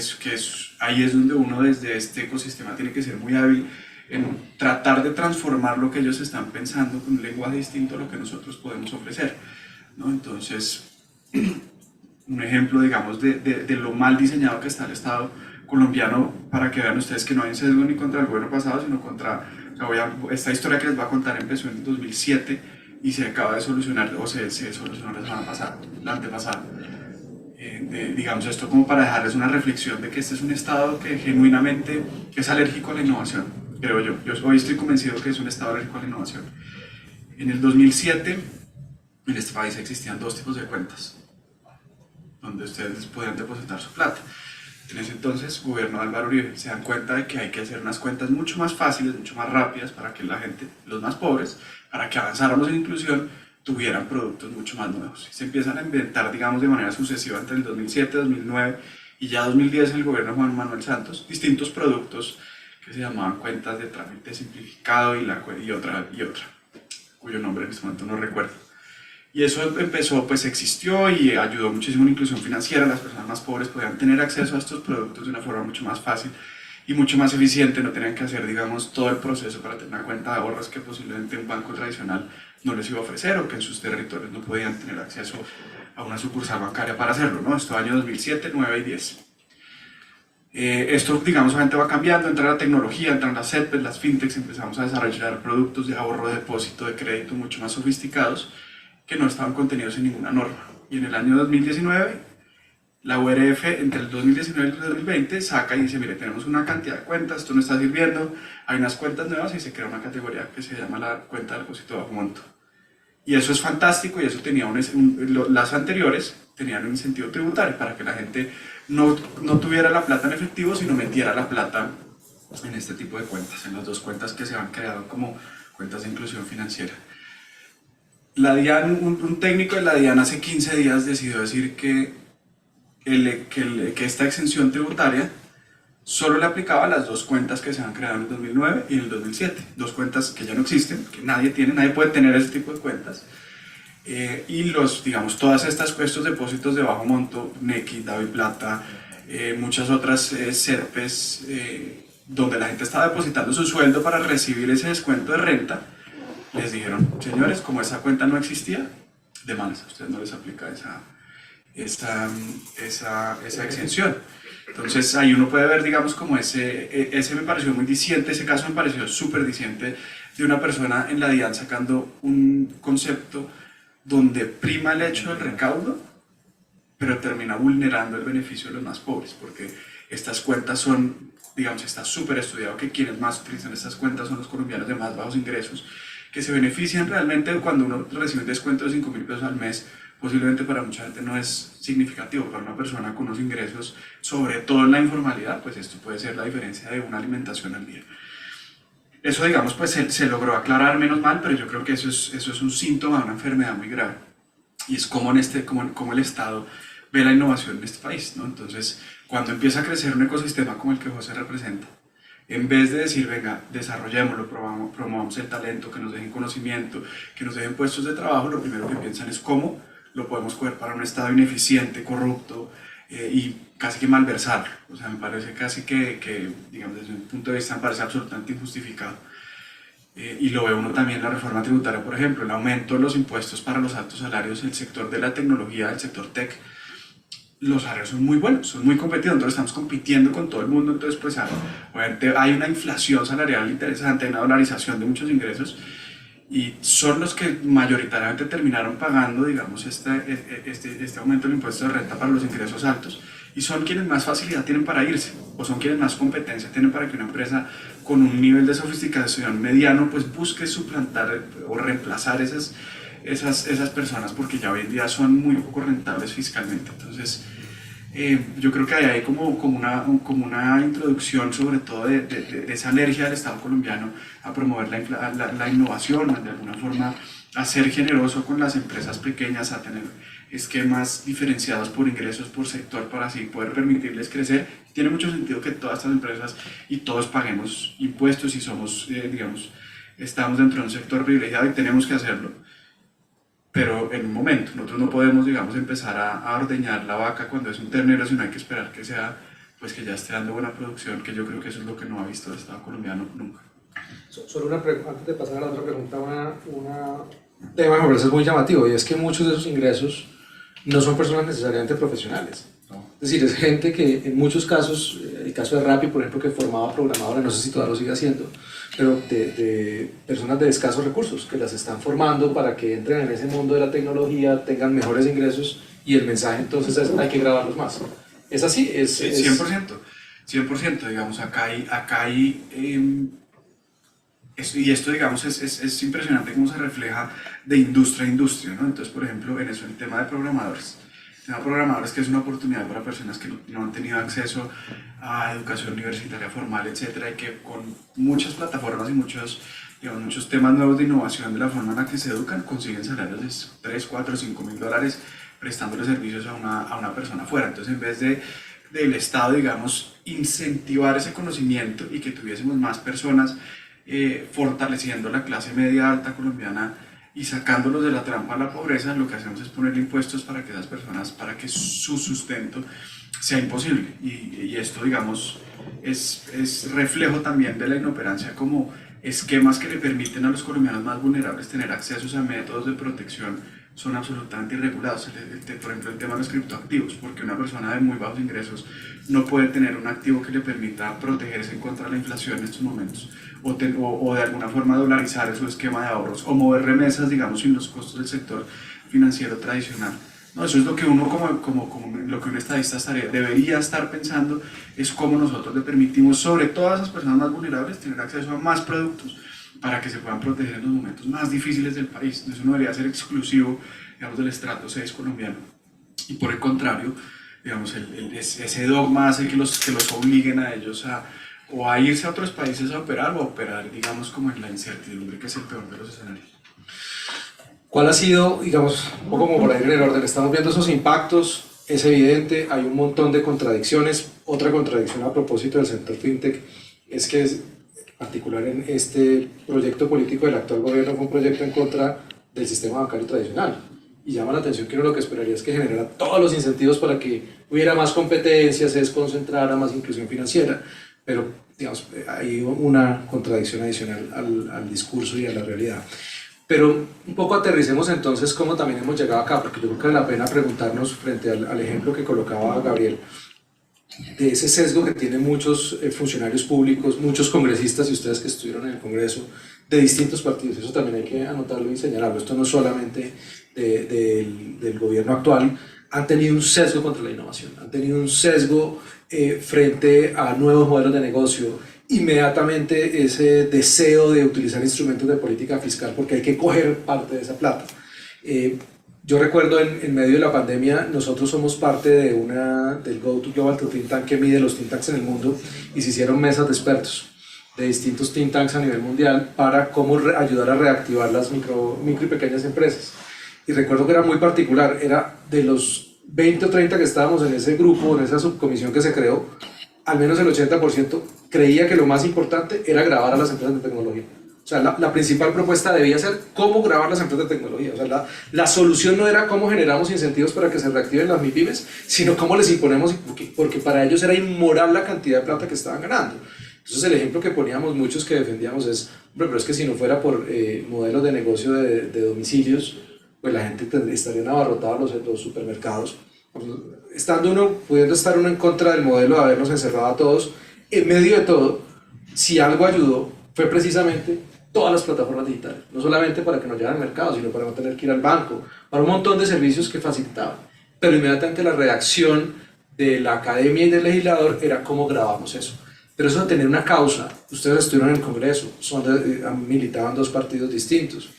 ahí es donde uno desde este ecosistema tiene que ser muy hábil en tratar de transformar lo que ellos están pensando con un lenguaje distinto a lo que nosotros podemos ofrecer, ¿no? Entonces, un ejemplo, digamos, de lo mal diseñado que está el Estado colombiano, para que vean ustedes que no hay un sesgo ni contra el gobierno pasado, sino contra, esta historia que les voy a contar empezó en 2007 y se acaba de solucionar, o se solucionó la semana pasada, la antepasada. Digamos, esto como para dejarles una reflexión de que este es un Estado que genuinamente es alérgico a la innovación, creo yo. Yo hoy estoy convencido que es un Estado alérgico a la innovación. En el 2007, en este país existían 2 tipos de cuentas, donde ustedes podían depositar su plata. En ese entonces, gobierno de Álvaro Uribe, se dan cuenta de que hay que hacer unas cuentas mucho más fáciles, mucho más rápidas para que la gente, los más pobres, para que avanzáramos en inclusión, tuvieran productos mucho más nuevos. Se empiezan a inventar, digamos, de manera sucesiva entre el 2007, 2009 y ya 2010 el gobierno de Juan Manuel Santos, distintos productos que se llamaban cuentas de trámite simplificado y otra, cuyo nombre en este momento no recuerdo. Y eso empezó, pues existió y ayudó muchísimo a la inclusión financiera. Las personas más pobres podían tener acceso a estos productos de una forma mucho más fácil y mucho más eficiente, no tenían que hacer, digamos, todo el proceso para tener una cuenta de ahorros que posiblemente un banco tradicional no les iba a ofrecer o que en sus territorios no podían tener acceso a una sucursal bancaria para hacerlo, ¿no? Esto año 2007, 9 y 10. Esto, digamos, obviamente va cambiando, entra la tecnología, entran las CETPES, las fintechs, empezamos a desarrollar productos de ahorro, de depósito, de crédito mucho más sofisticados que no estaban contenidos en ninguna norma. Y en el año 2019, la URF, entre el 2019 y el 2020, saca y dice, mire, tenemos una cantidad de cuentas, esto no está sirviendo, hay unas cuentas nuevas y se crea una categoría que se llama la cuenta de depósito de bajo monto. Y eso es fantástico y eso tenía las anteriores tenían un incentivo tributario para que la gente no tuviera la plata en efectivo, sino metiera la plata en este tipo de cuentas, en las dos cuentas que se han creado como cuentas de inclusión financiera. La DIAN, un técnico de la DIAN hace 15 días decidió decir que esta exención tributaria solo le aplicaba a las dos cuentas que se han creado en el 2009 y en el 2007, dos cuentas que ya no existen, que nadie puede tener ese tipo de cuentas, y digamos, estos depósitos de bajo monto, Nequi, DaviPlata, muchas otras CERPES, donde la gente estaba depositando su sueldo para recibir ese descuento de renta, les dijeron, señores, como esa cuenta no existía, de malas, a ustedes no les aplica esa exención. Entonces ahí uno puede ver, digamos, como ese me pareció muy diciente, ese caso me pareció súper diciente de una persona en la DIAN sacando un concepto donde prima el hecho del recaudo, pero termina vulnerando el beneficio de los más pobres, porque estas cuentas son, digamos, está súper estudiado que quienes más utilizan estas cuentas son los colombianos de más bajos ingresos, que se benefician realmente cuando uno recibe un descuento de 5.000 pesos al mes. Posiblemente para mucha gente no es significativo, para una persona con unos ingresos, sobre todo en la informalidad, pues esto puede ser la diferencia de una alimentación al día. Eso, digamos, pues se logró aclarar menos mal, pero yo creo que eso es un síntoma de una enfermedad muy grave. Y es como el Estado ve la innovación en este país, ¿no? Entonces, cuando empieza a crecer un ecosistema como el que José representa, en vez de decir, venga, desarrollémoslo, promovamos el talento, que nos dejen conocimiento, que nos dejen puestos de trabajo, lo primero que piensan es cómo lo podemos coger para un Estado ineficiente, corrupto y casi que malversarlo. O sea, me parece casi que, digamos, desde un punto de vista me parece absolutamente injustificado. Y lo ve uno también en la reforma tributaria, por ejemplo, el aumento de los impuestos para los altos salarios, el sector de la tecnología, el sector tech. Los salarios son muy buenos, son muy competitivos, entonces estamos compitiendo con todo el mundo, entonces pues obviamente hay una inflación salarial interesante, hay una dolarización de muchos ingresos y son los que mayoritariamente terminaron pagando, digamos, este aumento del impuesto de renta para los ingresos altos y son quienes más facilidad tienen para irse o son quienes más competencia tienen para que una empresa con un nivel de sofisticación mediano pues busque suplantar o reemplazar esas personas porque ya hoy en día son muy poco rentables fiscalmente. Entonces yo creo que ahí hay como una introducción sobre todo de esa alergia del Estado colombiano a promover la innovación, de alguna forma a ser generoso con las empresas pequeñas, a tener esquemas diferenciados por ingresos, por sector, para así poder permitirles crecer. Tiene mucho sentido que todas estas empresas y todos paguemos impuestos y somos, digamos, estamos dentro de un sector privilegiado y tenemos que hacerlo. Pero en un momento, nosotros no podemos, digamos, empezar a ordeñar la vaca cuando es un ternero, sino hay que esperar que sea, pues que ya esté dando buena producción, que yo creo que eso es lo que no ha visto el Estado colombiano nunca. Solo una pregunta, antes de pasar a la otra pregunta, un tema que me parece muy llamativo, y es que muchos de esos ingresos no son personas necesariamente profesionales, ¿no? Es decir, es gente que en muchos casos, el caso de Rappi, por ejemplo, que formaba programadores, no sé si todavía lo sigue haciendo, pero de personas de escasos recursos que las están formando para que entren en ese mundo de la tecnología, tengan mejores ingresos y el mensaje entonces es hay que grabarlos más. ¿Es así? 100%, digamos, acá hay y esto, digamos, es impresionante cómo se refleja de industria a industria, ¿no? Entonces, por ejemplo, en eso, el tema de programadores. El tema de programadores que es una oportunidad para personas que no han tenido acceso a educación universitaria formal, etcétera, y que con muchas plataformas y muchos digamos, muchos temas nuevos de innovación de la forma en la que se educan, consiguen salarios de 3, 4, 5 mil dólares prestándole servicios a una persona afuera. Entonces, en vez del Estado, digamos, incentivar ese conocimiento y que tuviésemos más personas fortaleciendo la clase media alta colombiana y sacándolos de la trampa a la pobreza, lo que hacemos es ponerle impuestos para que esas personas, para que su sustento sea imposible. Y esto, digamos, es reflejo también de la inoperancia como esquemas que le permiten a los colombianos más vulnerables tener accesos a métodos de protección son absolutamente irregulados. Por ejemplo, el tema de los criptoactivos, porque una persona de muy bajos ingresos no puede tener un activo que le permita protegerse en contra de la inflación en estos momentos, o de alguna forma dolarizar su esquema de ahorros, o mover remesas, digamos, sin los costos del sector financiero tradicional. No, eso es lo que uno como lo que un estadista debería estar pensando, es cómo nosotros le permitimos, sobre todo a esas personas más vulnerables, tener acceso a más productos para que se puedan proteger en los momentos más difíciles del país. Eso no debería ser exclusivo, digamos, del estrato 6 colombiano. Y por el contrario, digamos, ese dogma hace que los obliguen a ellos o a irse a otros países a operar, o a operar, digamos, como en la incertidumbre, que es el peor de los escenarios. ¿Cuál ha sido, digamos, un poco como para ir en el orden? Estamos viendo esos impactos, es evidente, hay un montón de contradicciones. Otra contradicción a propósito del sector fintech es que, en particular en este proyecto político del actual gobierno, fue un proyecto en contra del sistema bancario tradicional. Y llama la atención que uno lo que esperaría es que generara todos los incentivos para que hubiera más competencia, se desconcentrara, más inclusión financiera. Pero, digamos, hay una contradicción adicional al discurso y a la realidad. Pero un poco aterricemos entonces cómo también hemos llegado acá, porque yo creo que vale la pena preguntarnos frente al ejemplo que colocaba Gabriel, de ese sesgo que tienen muchos funcionarios públicos, muchos congresistas y ustedes que estuvieron en el Congreso, de distintos partidos. Eso también hay que anotarlo y señalarlo. Esto no es solamente del gobierno actual. Han tenido un sesgo contra la innovación, han tenido un sesgo frente a nuevos modelos de negocio. Inmediatamente ese deseo de utilizar instrumentos de política fiscal porque hay que coger parte de esa plata. Yo recuerdo en medio de la pandemia, nosotros somos parte del Go to Global Think Tank que mide los think tanks en el mundo, y se hicieron mesas de expertos de distintos think tanks a nivel mundial para cómo ayudar a reactivar las micro y pequeñas empresas. Y recuerdo que era muy particular, era de los 20 o 30 que estábamos en ese grupo, en esa subcomisión que se creó, al menos el 80% creía que lo más importante era grabar a las empresas de tecnología. O sea, la principal propuesta debía ser cómo grabar las empresas de tecnología. O sea, la solución no era cómo generamos incentivos para que se reactiven las MIPYMES, sino cómo les imponemos, porque para ellos era inmoral la cantidad de plata que estaban ganando. Entonces el ejemplo que poníamos muchos que defendíamos es, hombre, pero es que si no fuera por modelos de negocio de domicilios, pues la gente estaría abarrotada los supermercados. Pudiendo estar uno en contra del modelo de habernos encerrado a todos, en medio de todo, si algo ayudó, fue precisamente todas las plataformas digitales, no solamente para que nos llevaran al mercado, sino para no tener que ir al banco, para un montón de servicios que facilitaban. Pero inmediatamente la reacción de la academia y del legislador era cómo grabamos eso. Pero eso de tener una causa, ustedes estuvieron en el Congreso, militaban dos partidos distintos.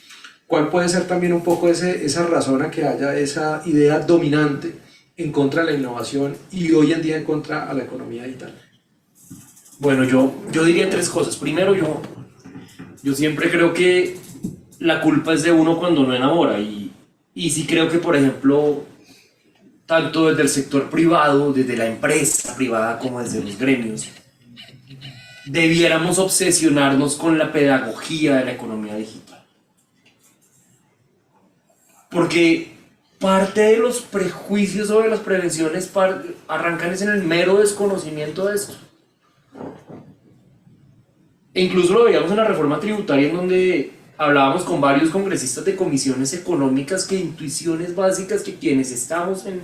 ¿Cuál puede ser también un poco esa razón a que haya esa idea dominante en contra de la innovación y hoy en día en contra a la economía digital? Bueno, yo diría tres cosas. Primero, yo siempre creo que la culpa es de uno cuando no enamora, y sí creo que, por ejemplo, tanto desde el sector privado, desde la empresa privada, como desde los gremios, debiéramos obsesionarnos con la pedagogía de la economía digital. Porque parte de los prejuicios sobre las prevenciones arrancan en el mero desconocimiento de esto. E incluso lo veíamos en la reforma tributaria, en donde hablábamos con varios congresistas de comisiones económicas que intuiciones básicas que quienes estamos en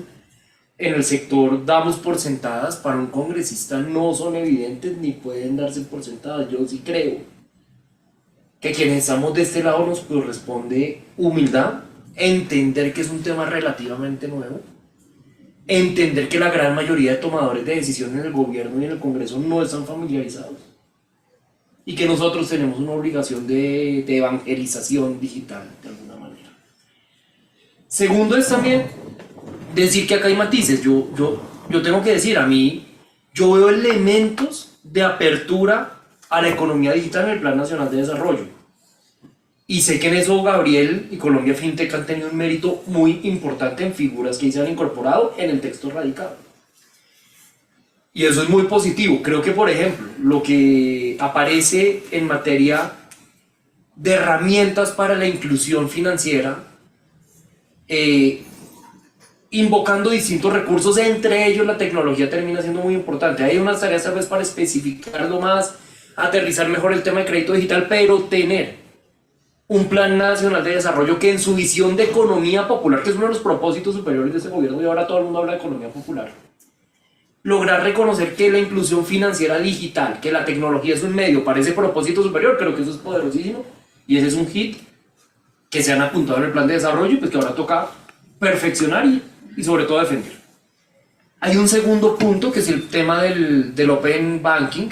el sector damos por sentadas, para un congresista no son evidentes ni pueden darse por sentadas. Yo sí creo que quienes estamos de este lado nos corresponde humildad, entender que es un tema relativamente nuevo, entender que la gran mayoría de tomadores de decisiones en el gobierno y en el Congreso no están familiarizados, y que nosotros tenemos una obligación de evangelización digital de alguna manera. Segundo es también decir que acá hay matices. Yo tengo que decir, yo veo elementos de apertura a la economía digital en el Plan Nacional de Desarrollo. Y sé que en eso Gabriel y Colombia FinTech han tenido un mérito muy importante en figuras que se han incorporado en el texto radicado. Y eso es muy positivo. Creo que, por ejemplo, lo que aparece en materia de herramientas para la inclusión financiera, invocando distintos recursos, entre ellos la tecnología termina siendo muy importante. Hay unas tareas tal vez para especificarlo más, aterrizar mejor el tema de crédito digital, pero tener un plan nacional de desarrollo que en su visión de economía popular, que es uno de los propósitos superiores de este gobierno, y ahora todo el mundo habla de economía popular, lograr reconocer que la inclusión financiera digital, que la tecnología es un medio para ese propósito superior, creo que eso es poderosísimo, y ese es un hit que se han apuntado en el plan de desarrollo y pues que ahora toca perfeccionar y sobre todo defender. Hay un segundo punto que es el tema del Open Banking,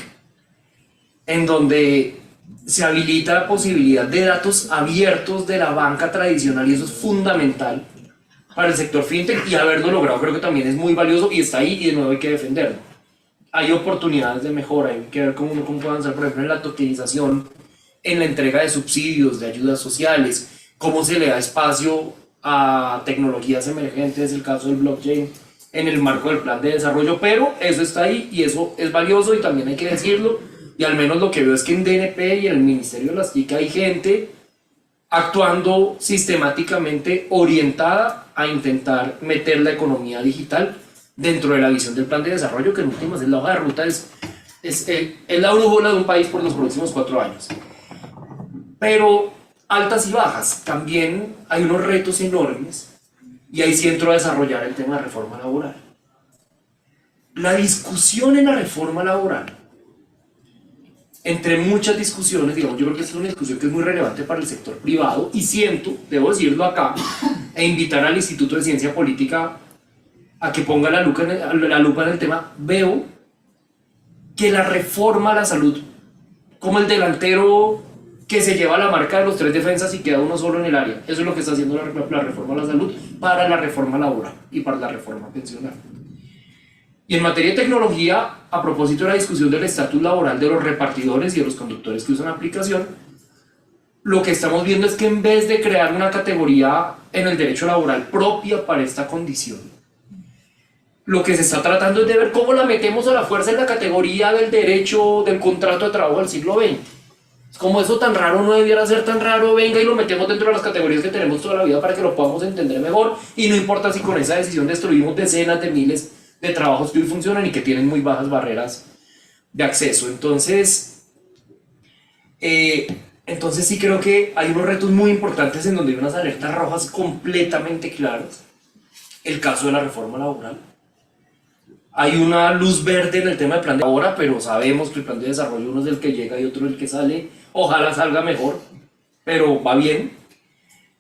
en donde se habilita la posibilidad de datos abiertos de la banca tradicional, y eso es fundamental para el sector fintech, y haberlo logrado creo que también es muy valioso y está ahí, y de nuevo hay que defenderlo. Hay oportunidades de mejora, hay que ver cómo puede avanzar, por ejemplo, en la tokenización, en la entrega de subsidios, de ayudas sociales, cómo se le da espacio a tecnologías emergentes, el caso del blockchain, en el marco del plan de desarrollo, pero eso está ahí y eso es valioso y también hay que decirlo, y al menos lo que veo es que en DNP y en el Ministerio de las TIC hay gente actuando sistemáticamente orientada a intentar meter la economía digital dentro de la visión del plan de desarrollo, que en últimas es la hoja de ruta, es la brújula de un país por los próximos 4 años. Pero altas y bajas, también hay unos retos enormes, y ahí sí entro a desarrollar el tema de reforma laboral. La discusión en la reforma laboral, entre muchas discusiones, digamos, yo creo que es una discusión que es muy relevante para el sector privado, y siento, debo decirlo acá, e invitar al Instituto de Ciencia Política a que ponga la lupa en el tema. Veo que la reforma a la salud, como el delantero que se lleva la marca de los 3 defensas y queda uno solo en el área, eso es lo que está haciendo la reforma a la salud para la reforma laboral y para la reforma pensional. Y en materia de tecnología, a propósito de la discusión del estatus laboral de los repartidores y de los conductores que usan la aplicación, lo que estamos viendo es que en vez de crear una categoría en el derecho laboral propia para esta condición, lo que se está tratando es de ver cómo la metemos a la fuerza en la categoría del derecho del contrato de trabajo del siglo XX. Es como eso tan raro, no debiera ser tan raro, venga y lo metemos dentro de las categorías que tenemos toda la vida para que lo podamos entender mejor, y no importa si con esa decisión destruimos decenas de miles de trabajos que hoy funcionan y que tienen muy bajas barreras de acceso. Entonces sí creo que hay unos retos muy importantes en donde hay unas alertas rojas completamente claras. El caso de la reforma laboral. Hay una luz verde en el tema del plan de ahora, pero sabemos que el plan de desarrollo uno es el que llega y otro es el que sale. Ojalá salga mejor, pero va bien.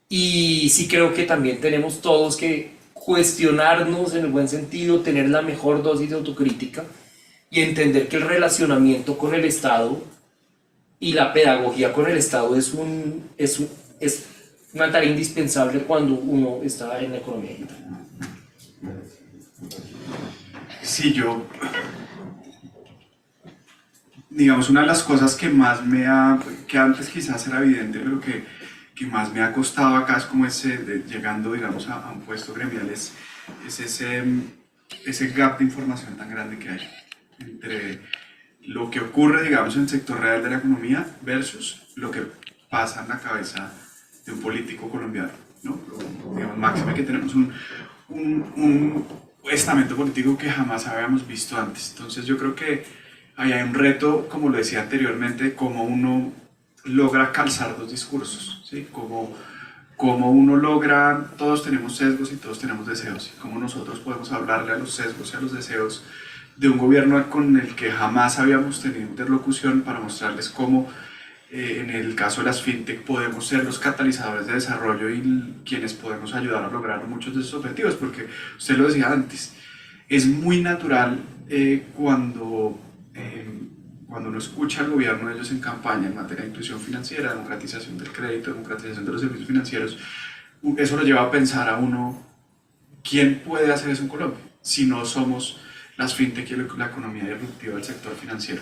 Y sí creo que también tenemos todos que cuestionarnos en el buen sentido, tener la mejor dosis de autocrítica y entender que el relacionamiento con el Estado y la pedagogía con el Estado es una tarea indispensable cuando uno está en la economía digital. Sí, digamos, una de las cosas que más que antes quizás era evidente, pero que más me ha costado acá es como llegando, digamos, a un puesto gremial, es ese gap de información tan grande que hay entre lo que ocurre, digamos, en el sector real de la economía versus lo que pasa en la cabeza de un político colombiano, ¿no? Digamos, máxime que tenemos un estamento político que jamás habíamos visto antes. Entonces yo creo que ahí hay un reto, como lo decía anteriormente, cómo uno logra calzar dos discursos, ¿sí? Cómo uno logra, todos tenemos sesgos y todos tenemos deseos, y cómo nosotros podemos hablarle a los sesgos y a los deseos de un gobierno con el que jamás habíamos tenido interlocución, para mostrarles cómo en el caso de las fintech podemos ser los catalizadores de desarrollo y quienes podemos ayudar a lograr muchos de esos objetivos, porque usted lo decía antes, es muy natural cuando uno escucha al gobierno de ellos en campaña en materia de inclusión financiera, democratización del crédito, democratización de los servicios financieros, eso lo lleva a pensar a uno, ¿quién puede hacer eso en Colombia si no somos las fintech y la economía disruptiva del sector financiero?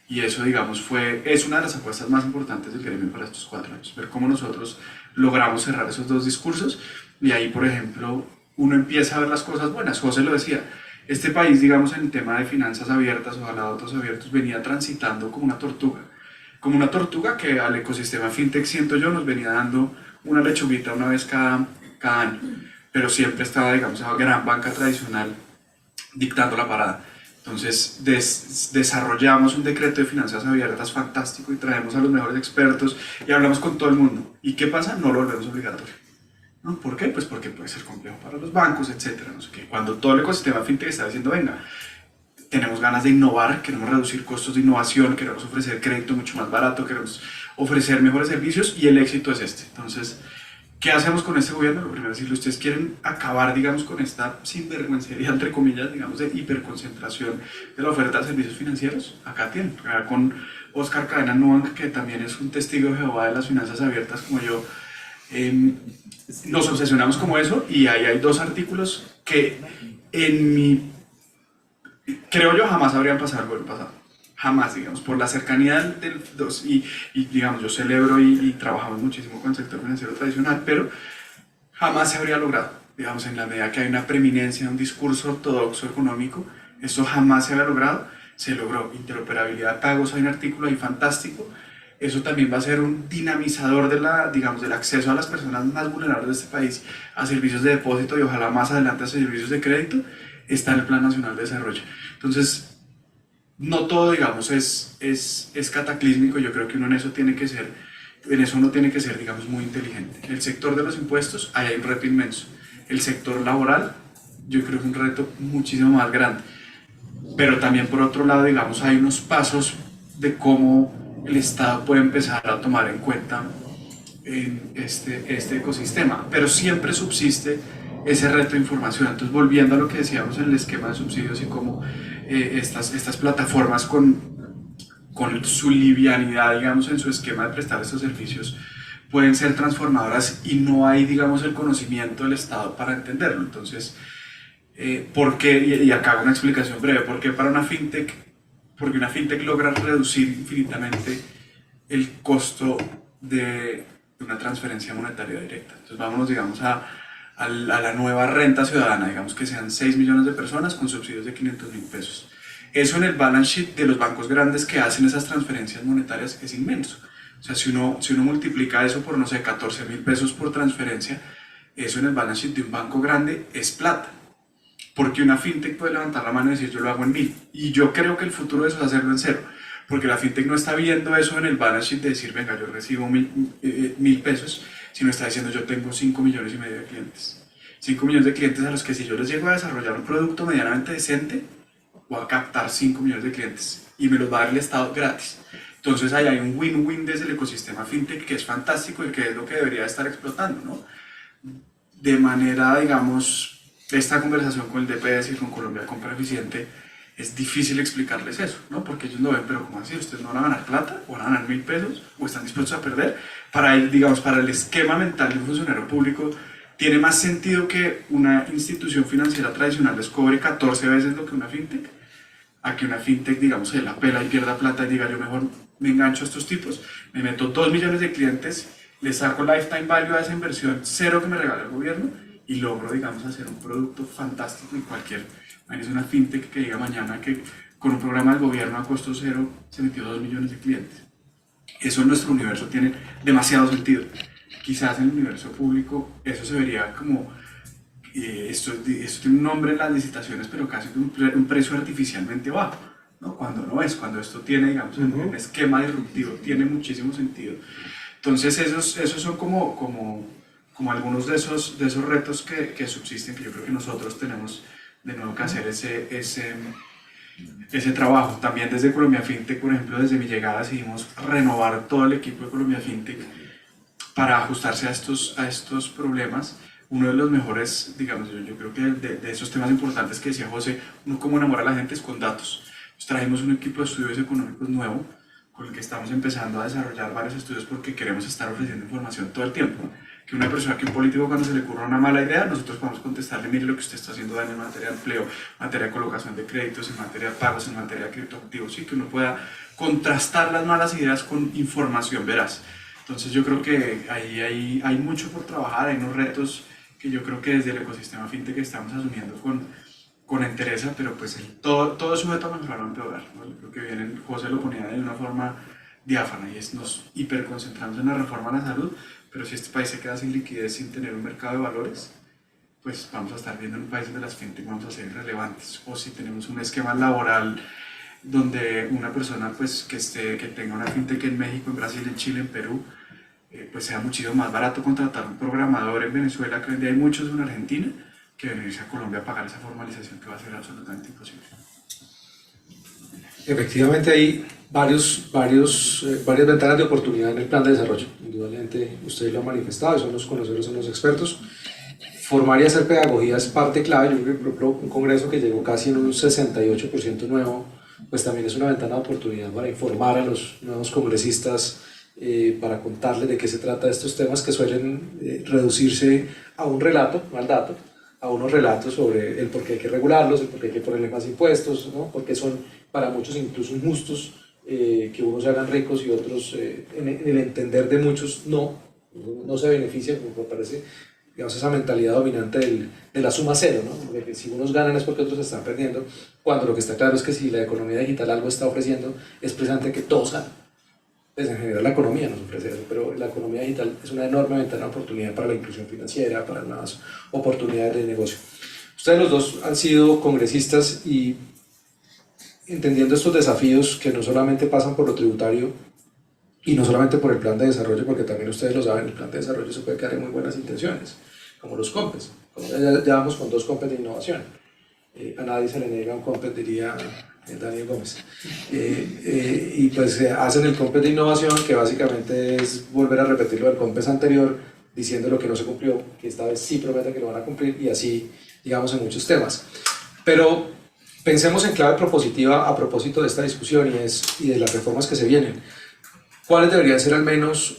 Y eso, digamos, es una de las apuestas más importantes del gremio para estos 4 años, ver cómo nosotros logramos cerrar esos 2 discursos. Y ahí, por ejemplo, uno empieza a ver las cosas buenas. José lo decía, este país, digamos, en el tema de finanzas abiertas, ojalá datos abiertos, venía transitando como una tortuga que al ecosistema fintech, siento yo, nos venía dando una lechuguita una vez cada año, pero siempre estaba, digamos, esa gran banca tradicional dictando la parada. Entonces desarrollamos un decreto de finanzas abiertas fantástico y traemos a los mejores expertos y hablamos con todo el mundo. ¿Y qué pasa? No lo volvemos obligatorio. ¿No? ¿Por qué? Pues porque puede ser complejo para los bancos, etcétera. No sé qué. Cuando todo el ecosistema fintech está diciendo, venga, tenemos ganas de innovar, queremos reducir costos de innovación, queremos ofrecer crédito mucho más barato, queremos ofrecer mejores servicios y el éxito es este. Entonces, ¿qué hacemos con este gobierno? Lo primero es decirle, ustedes quieren acabar, digamos, con esta sinvergüencería, entre comillas, digamos, de hiperconcentración de la oferta de servicios financieros. Acá tienen, acá con Oscar Cadena Nuang, que también es un testigo de Jehová de las finanzas abiertas como yo. Nos obsesionamos como eso y ahí hay 2 artículos que creo yo jamás habrían pasado el gobierno pasado. Jamás, digamos, por la cercanía del y digamos, yo celebro y trabajamos muchísimo con el sector financiero tradicional, pero jamás se habría logrado, digamos, en la medida que hay una preeminencia, un discurso ortodoxo económico, eso jamás se había logrado, se logró interoperabilidad de pagos, hay un artículo ahí fantástico, eso también va a ser un dinamizador digamos, del acceso a las personas más vulnerables de este país a servicios de depósito y ojalá más adelante a servicios de crédito, está en el Plan Nacional de Desarrollo. Entonces, no todo, digamos, es cataclísmico. Yo creo que uno en eso uno tiene que ser, digamos, muy inteligente. En el sector de los impuestos, ahí hay un reto inmenso. El sector laboral, yo creo que es un reto muchísimo más grande. Pero también, por otro lado, digamos, hay unos pasos de cómo el Estado puede empezar a tomar en cuenta este ecosistema. Pero siempre subsiste ese reto de información. Entonces, volviendo a lo que decíamos en el esquema de subsidios y cómo estas plataformas con su livianidad, digamos, en su esquema de prestar estos servicios, pueden ser transformadoras y no hay, digamos, el conocimiento del Estado para entenderlo. Entonces, ¿por qué? Y acá hago una explicación breve. ¿Por qué para una fintech? Porque una fintech logra reducir infinitamente el costo de una transferencia monetaria directa. Entonces, vámonos, digamos, a la nueva renta ciudadana, digamos que sean 6 millones de personas con subsidios de 500.000 pesos. Eso en el balance sheet de los bancos grandes que hacen esas transferencias monetarias es inmenso. O sea, si uno multiplica eso por, no sé, 14.000 pesos por transferencia, eso en el balance sheet de un banco grande es plata. Porque una fintech puede levantar la mano y decir, yo lo hago en 1.000. Y yo creo que el futuro de eso es hacerlo en 0. Porque la fintech no está viendo eso en el balance sheet de decir, venga, yo recibo 1.000 pesos, sino está diciendo, yo tengo 5,5 millones de clientes. 5 millones de clientes a los que si yo les llego a desarrollar un producto medianamente decente, voy a captar 5 millones de clientes y me los va a dar el Estado gratis. Entonces ahí hay un win-win desde el ecosistema fintech que es fantástico y que es lo que debería estar explotando, ¿no? De manera, digamos, esta conversación con el DPS y con Colombia Compra Eficiente es difícil explicarles eso, ¿no? Porque ellos lo ven, pero ¿cómo así? ¿Ustedes no van a ganar plata? ¿O van a ganar 1.000 pesos? ¿O están dispuestos a perder? Para el, digamos, para el esquema mental de un funcionario público, tiene más sentido que una institución financiera tradicional les cobre 14 veces lo que una fintech, a que una fintech, digamos, se la pela y pierda plata y diga, yo mejor me engancho a estos tipos, me meto 2 millones de clientes, les saco lifetime value a esa inversión, 0 que me regala el gobierno, y logro, digamos, hacer un producto fantástico y es una fintech que diga mañana que con un programa del gobierno a costo 0 se metió 2 millones de clientes. Eso en nuestro universo tiene demasiado sentido. Quizás en el universo público eso se vería como, esto tiene un nombre en las licitaciones, pero casi un precio artificialmente bajo, ¿no? Cuando no es, cuando esto tiene, digamos, un esquema disruptivo, tiene muchísimo sentido. Entonces esos son como algunos de esos retos que subsisten, que yo creo que nosotros tenemos de nuevo que hacer ese trabajo. También desde Colombia Fintech, por ejemplo, desde mi llegada decidimos renovar todo el equipo de Colombia Fintech para ajustarse a estos problemas. Uno de los mejores, digamos, yo creo que de esos temas importantes que decía José, uno cómo enamora a la gente es con datos. Nos trajimos un equipo de estudios económicos nuevo, con el que estamos empezando a desarrollar varios estudios porque queremos estar ofreciendo información todo el tiempo. que una persona, que un político cuando se le ocurra una mala idea, nosotros podemos contestarle, mire lo que usted está haciendo daño en materia de empleo, en materia de colocación de créditos, en materia de pagos, en materia de criptoactivos, sí, que uno pueda contrastar las malas ideas con información veraz. Entonces yo creo que ahí hay mucho por trabajar, hay unos retos que yo creo que desde el ecosistema fintech estamos asumiendo con entereza, pero pues todo es sujeto a mejorar o empeorar, ¿no? Yo creo que José lo ponía de una forma diáfana y nos hiperconcentramos en la reforma a la salud, pero si este país se queda sin liquidez, sin tener un mercado de valores, pues vamos a estar viendo en un país donde las fintech vamos a ser irrelevantes, o si tenemos un esquema laboral donde una persona pues, que tenga una fintech en México, en Brasil, en Chile, en Perú, pues sea muchísimo más barato contratar un programador en Venezuela, que hoy en día hay muchos en Argentina, que venirse a Colombia a pagar esa formalización que va a ser absolutamente imposible. Efectivamente hay varias ventanas de oportunidad en el plan de desarrollo. Indudablemente ustedes lo han manifestado, son los conocedores, son los expertos. Formar y hacer pedagogía es parte clave. Yo creo que, por ejemplo, un congreso que llegó casi en un 68% nuevo, pues también es una ventana de oportunidad para informar a los nuevos congresistas, para contarles de qué se trata de estos temas que suelen reducirse a un relato, no al dato, a unos relatos sobre el por qué hay que regularlos, el por qué hay que ponerle más impuestos, ¿no? Porque son para muchos incluso injustos, que unos se hagan ricos y otros, en el entender de muchos, no se benefician, como me parece, digamos, esa mentalidad dominante de la suma cero, ¿no? De que si unos ganan es porque otros están perdiendo, cuando lo que está claro es que si la economía digital algo está ofreciendo, es precisamente que todos ganan. Pues en general la economía nos ofrece eso, pero la economía digital es una enorme ventana de oportunidad para la inclusión financiera, para nuevas oportunidades de negocio. Ustedes los dos han sido congresistas y entendiendo estos desafíos que no solamente pasan por lo tributario y no solamente por el plan de desarrollo, porque también ustedes lo saben, el plan de desarrollo se puede quedar en muy buenas intenciones, como los COMPES. Ya vamos con 2 COMPES de innovación. A nadie se le niega un COMPES, diría Daniel Gómez. Y pues hacen el COMPES de innovación, que básicamente es volver a repetir lo del COMPES anterior, diciendo lo que no se cumplió, que esta vez sí prometen que lo van a cumplir, y así, digamos, en muchos temas. Pero pensemos en clave propositiva a propósito de esta discusión y de las reformas que se vienen. ¿Cuáles deberían ser al menos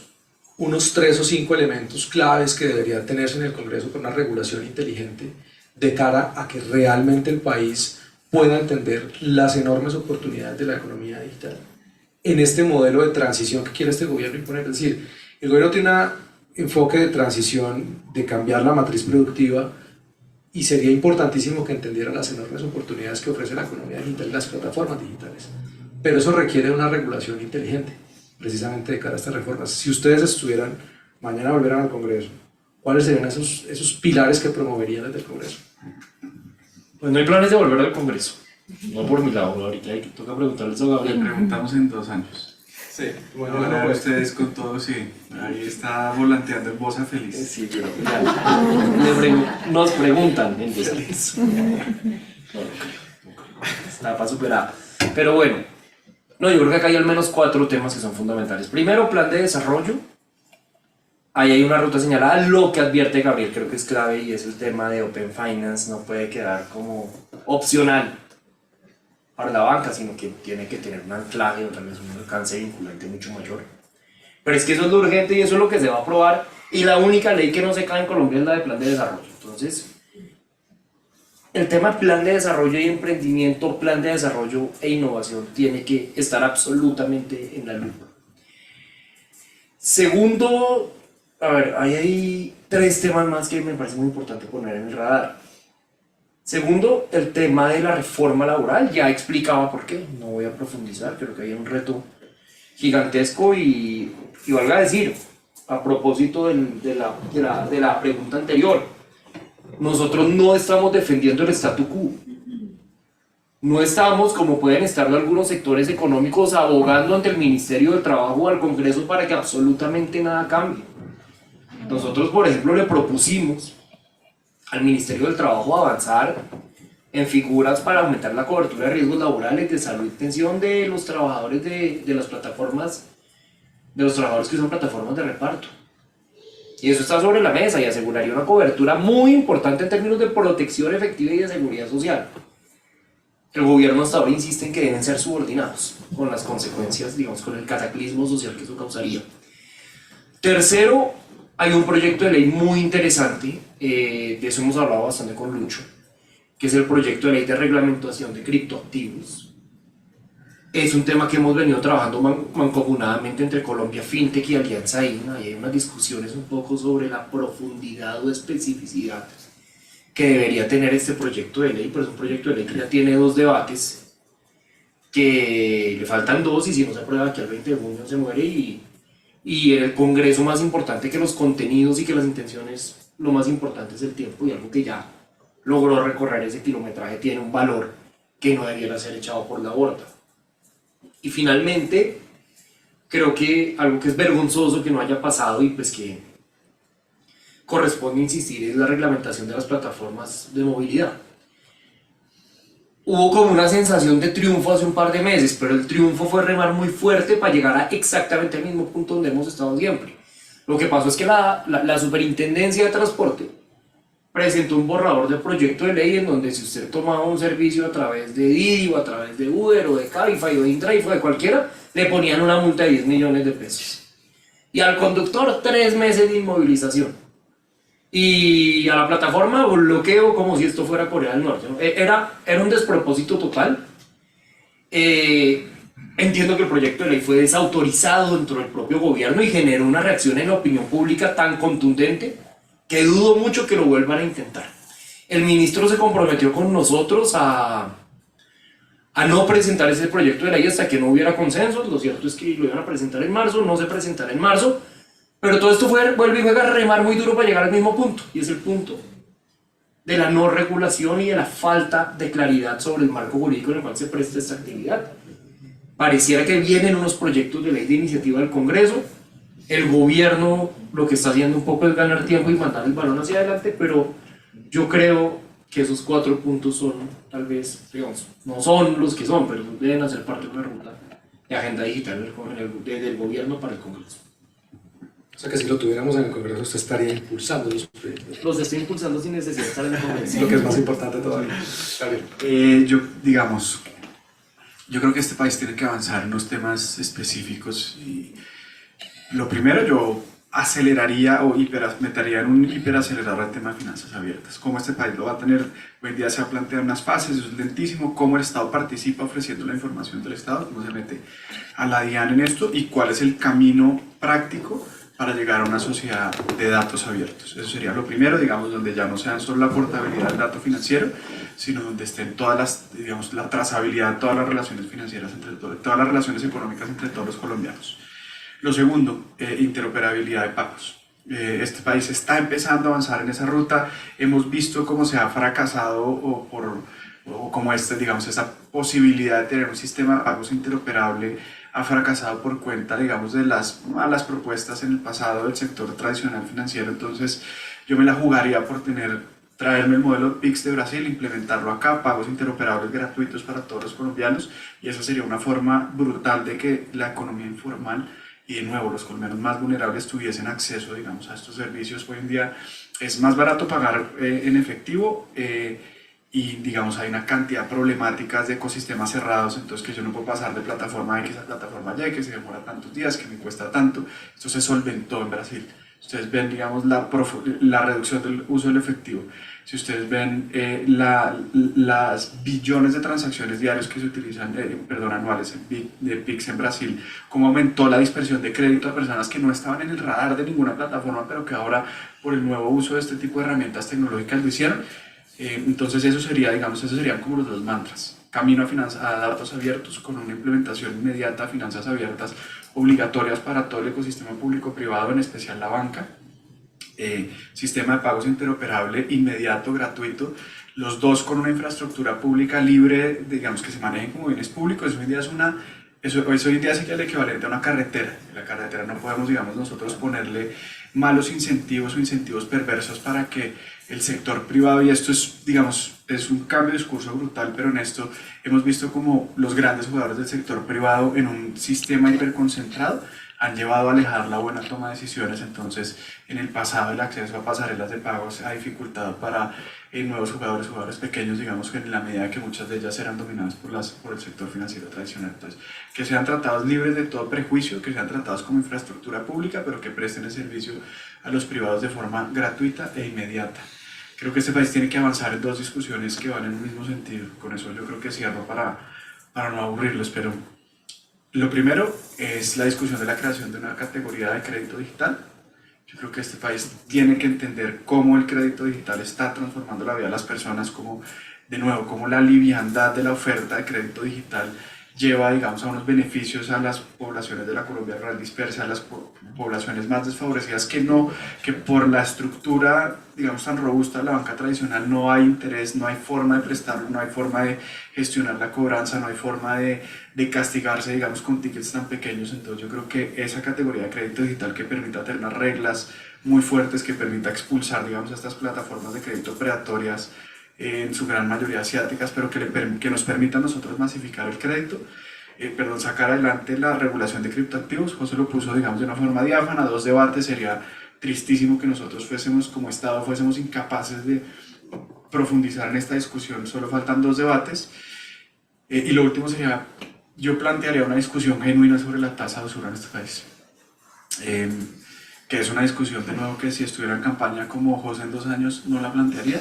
unos 3 o 5 elementos claves que debería tenerse en el Congreso con una regulación inteligente de cara a que realmente el país pueda entender las enormes oportunidades de la economía digital en este modelo de transición que quiere este gobierno imponer? Es decir, el gobierno tiene un enfoque de transición, de cambiar la matriz productiva, y sería importantísimo que entendiera las enormes oportunidades que ofrece la economía digital y las plataformas digitales. Pero eso requiere una regulación inteligente, precisamente de cara a estas reformas. Si ustedes estuvieran, mañana volverán al Congreso, ¿cuáles serían esos pilares que promoverían desde el Congreso? Pues no hay planes de volver al Congreso. No por mi lado, ahorita hay que toca preguntarles a Gabriel. Le preguntamos en 2 años. Sí, bueno, ahora ustedes con todo, sí. Ahí está volanteando el Bosa feliz. Sí, pero ya, nos preguntan en 2 años. Está para superar. Pero bueno, no, yo creo que acá hay al menos 4 temas que son fundamentales. Primero, plan de desarrollo. Ahí hay una ruta señalada. Lo que advierte Gabriel creo que es clave, y es el tema de Open Finance. No puede quedar como opcional para la banca, sino que tiene que tener un anclaje o tal vez un alcance vinculante mucho mayor. Pero es que eso es lo urgente y eso es lo que se va a aprobar, y la única ley que no se cae en Colombia es la de plan de desarrollo. Entonces, el tema plan de desarrollo y emprendimiento, plan de desarrollo e innovación tiene que estar absolutamente en la lupa. Segundo, a ver, ahí hay 3 temas más que me parece muy importante poner en el radar. Segundo, el tema de la reforma laboral, ya explicaba por qué, no voy a profundizar, creo que hay un reto gigantesco y valga decir, a propósito de la pregunta anterior, nosotros no estamos defendiendo el statu quo, no estamos, como pueden estarlo algunos sectores económicos, abogando ante el Ministerio del Trabajo o al Congreso para que absolutamente nada cambie. Nosotros, por ejemplo, le propusimos al Ministerio del Trabajo avanzar en figuras para aumentar la cobertura de riesgos laborales, de salud y pensión de los trabajadores de las plataformas, de los trabajadores que usan plataformas de reparto. Y eso está sobre la mesa y aseguraría una cobertura muy importante en términos de protección efectiva y de seguridad social. El gobierno hasta ahora insiste en que deben ser subordinados, con las consecuencias, digamos, con el cataclismo social que eso causaría. Tercero, hay un proyecto de ley muy interesante, de eso hemos hablado bastante con Lucho, que es el proyecto de ley de reglamentación de criptoactivos. Es un tema que hemos venido trabajando mancomunadamente entre Colombia FinTech y Alianza INA, y hay unas discusiones un poco sobre la profundidad o especificidad que debería tener este proyecto de ley, pero es un proyecto de ley que ya tiene 2 debates, que le faltan 2 y si no se aprueba aquí al 20 de junio se muere, y en el Congreso más importante que los contenidos y que las intenciones, lo más importante es el tiempo, y algo que ya logró recorrer ese kilometraje tiene un valor que no debiera ser echado por la borda. Y finalmente, creo que algo que es vergonzoso que no haya pasado y pues que corresponde insistir es la reglamentación de las plataformas de movilidad. Hubo como una sensación de triunfo hace un par de meses, pero el triunfo fue remar muy fuerte para llegar a exactamente el mismo punto donde hemos estado siempre. Lo que pasó es que la Superintendencia de Transporte presentó un borrador de proyecto de ley en donde si usted tomaba un servicio a través de Didi o a través de Uber o de Cabify o de Indraife o de cualquiera, le ponían una multa de 10 millones de pesos. Y al conductor 3 meses de inmovilización. Y a la plataforma bloqueo como si esto fuera Corea del Norte, ¿no? Era un despropósito total. Entiendo que el proyecto de ley fue desautorizado dentro del propio gobierno y generó una reacción en la opinión pública tan contundente que dudo mucho que lo vuelvan a intentar. El ministro se comprometió con nosotros a no presentar ese proyecto de ley hasta que no hubiera consenso. Lo cierto es que lo iban a presentar en marzo, no se presentará en marzo, pero todo esto vuelve y juega a remar muy duro para llegar al mismo punto, y es el punto de la no regulación y de la falta de claridad sobre el marco jurídico en el cual se presta esta actividad. Pareciera que vienen unos proyectos de ley de iniciativa del Congreso, el gobierno lo que está haciendo un poco es ganar tiempo y mandar el balón hacia adelante, pero yo creo que esos 4 puntos son, tal vez, digamos, no son los que son, pero deben hacer parte de una ruta de agenda digital del gobierno para el Congreso. O sea que si lo tuviéramos en el Congreso, usted estaría impulsando los proyectos. Los estoy impulsando sin necesidad de estar en el Congreso. Lo que es más importante todavía. Yo creo que este país tiene que avanzar en unos temas específicos, y lo primero, yo aceleraría o metería en un hiperacelerador el tema de finanzas abiertas. Cómo este país lo va a tener, hoy en día se ha planteado unas fases, eso es lentísimo, cómo el Estado participa ofreciendo la información del Estado, cómo se mete a la DIAN en esto y cuál es el camino práctico para llegar a una sociedad de datos abiertos. Eso sería lo primero, digamos, donde ya no sean solo la portabilidad del dato financiero, sino donde estén todas las, digamos, la trazabilidad de todas las relaciones financieras, todas las relaciones económicas entre todos los colombianos. Lo segundo, interoperabilidad de pagos. Este país está empezando a avanzar en esa ruta. Hemos visto cómo se ha fracasado o como digamos, esa posibilidad de tener un sistema de pagos interoperable ha fracasado por cuenta, digamos, de las malas propuestas en el pasado del sector tradicional financiero. Entonces, yo me la jugaría por traerme el modelo PIX de Brasil, implementarlo acá, pagos interoperables gratuitos para todos los colombianos, y esa sería una forma brutal de que la economía informal y de nuevo los colombianos más vulnerables tuviesen acceso, digamos, a estos servicios. Hoy en día es más barato pagar en efectivo y digamos hay una cantidad de problemáticas de ecosistemas cerrados, entonces que yo no puedo pasar de plataforma X a plataforma Y, que se demora tantos días, que me cuesta tanto. Esto se solventó en Brasil. Ustedes ven, digamos, la reducción del uso del efectivo. Si ustedes ven las billones de transacciones diarias que se utilizan, anuales de PIX en Brasil, cómo aumentó la dispersión de crédito a personas que no estaban en el radar de ninguna plataforma, pero que ahora por el nuevo uso de este tipo de herramientas tecnológicas lo hicieron. Entonces esos serían como los 2 mantras. Camino a datos abiertos con una implementación inmediata a finanzas abiertas obligatorias para todo el ecosistema público-privado, en especial la banca. Sistema de pagos interoperable, inmediato, gratuito, los 2 con una infraestructura pública libre, digamos, que se manejen como bienes públicos. Hoy en día hoy en día es el equivalente a una carretera. En la carretera no podemos, digamos, nosotros ponerle malos incentivos o incentivos perversos para que el sector privado, y esto es, digamos, es un cambio de discurso brutal, pero en esto hemos visto como los grandes jugadores del sector privado en un sistema hiperconcentrado han llevado a alejar la buena toma de decisiones. Entonces, en el pasado el acceso a pasarelas de pago se ha dificultado para nuevos jugadores pequeños, digamos que en la medida que muchas de ellas eran dominadas por el sector financiero tradicional. Entonces, que sean tratados libres de todo prejuicio, que sean tratados como infraestructura pública, pero que presten el servicio a los privados de forma gratuita e inmediata. Creo que este país tiene que avanzar en dos discusiones que van en un mismo sentido. Con eso yo creo que cierro para no aburrirlos, pero lo primero es la discusión de la creación de una categoría de crédito digital. Yo creo que este país tiene que entender cómo el crédito digital está transformando la vida de las personas, como, de nuevo, cómo la liviandad de la oferta de crédito digital lleva, digamos, a unos beneficios a las poblaciones de la Colombia rural dispersa, a las poblaciones más desfavorecidas, que por la estructura, digamos, tan robusta de la banca tradicional no hay interés, no hay forma de prestarlo, no hay forma de gestionar la cobranza, no hay forma de castigarse, digamos, con tickets tan pequeños. Entonces yo creo que esa categoría de crédito digital que permita tener unas reglas muy fuertes, que permita expulsar, digamos, a estas plataformas de crédito predatorias, en su gran mayoría asiáticas, pero que nos permita a nosotros masificar el crédito, sacar adelante la regulación de criptoactivos. José lo puso, digamos, de una forma diáfana, 2 debates. Sería tristísimo que nosotros fuésemos, como Estado, fuésemos incapaces de profundizar en esta discusión. Solo faltan 2 debates. Y lo último sería, yo plantearía una discusión genuina sobre la tasa de usura en este país. Que es una discusión, de nuevo, que si estuviera en campaña como José en 2 años no la plantearía.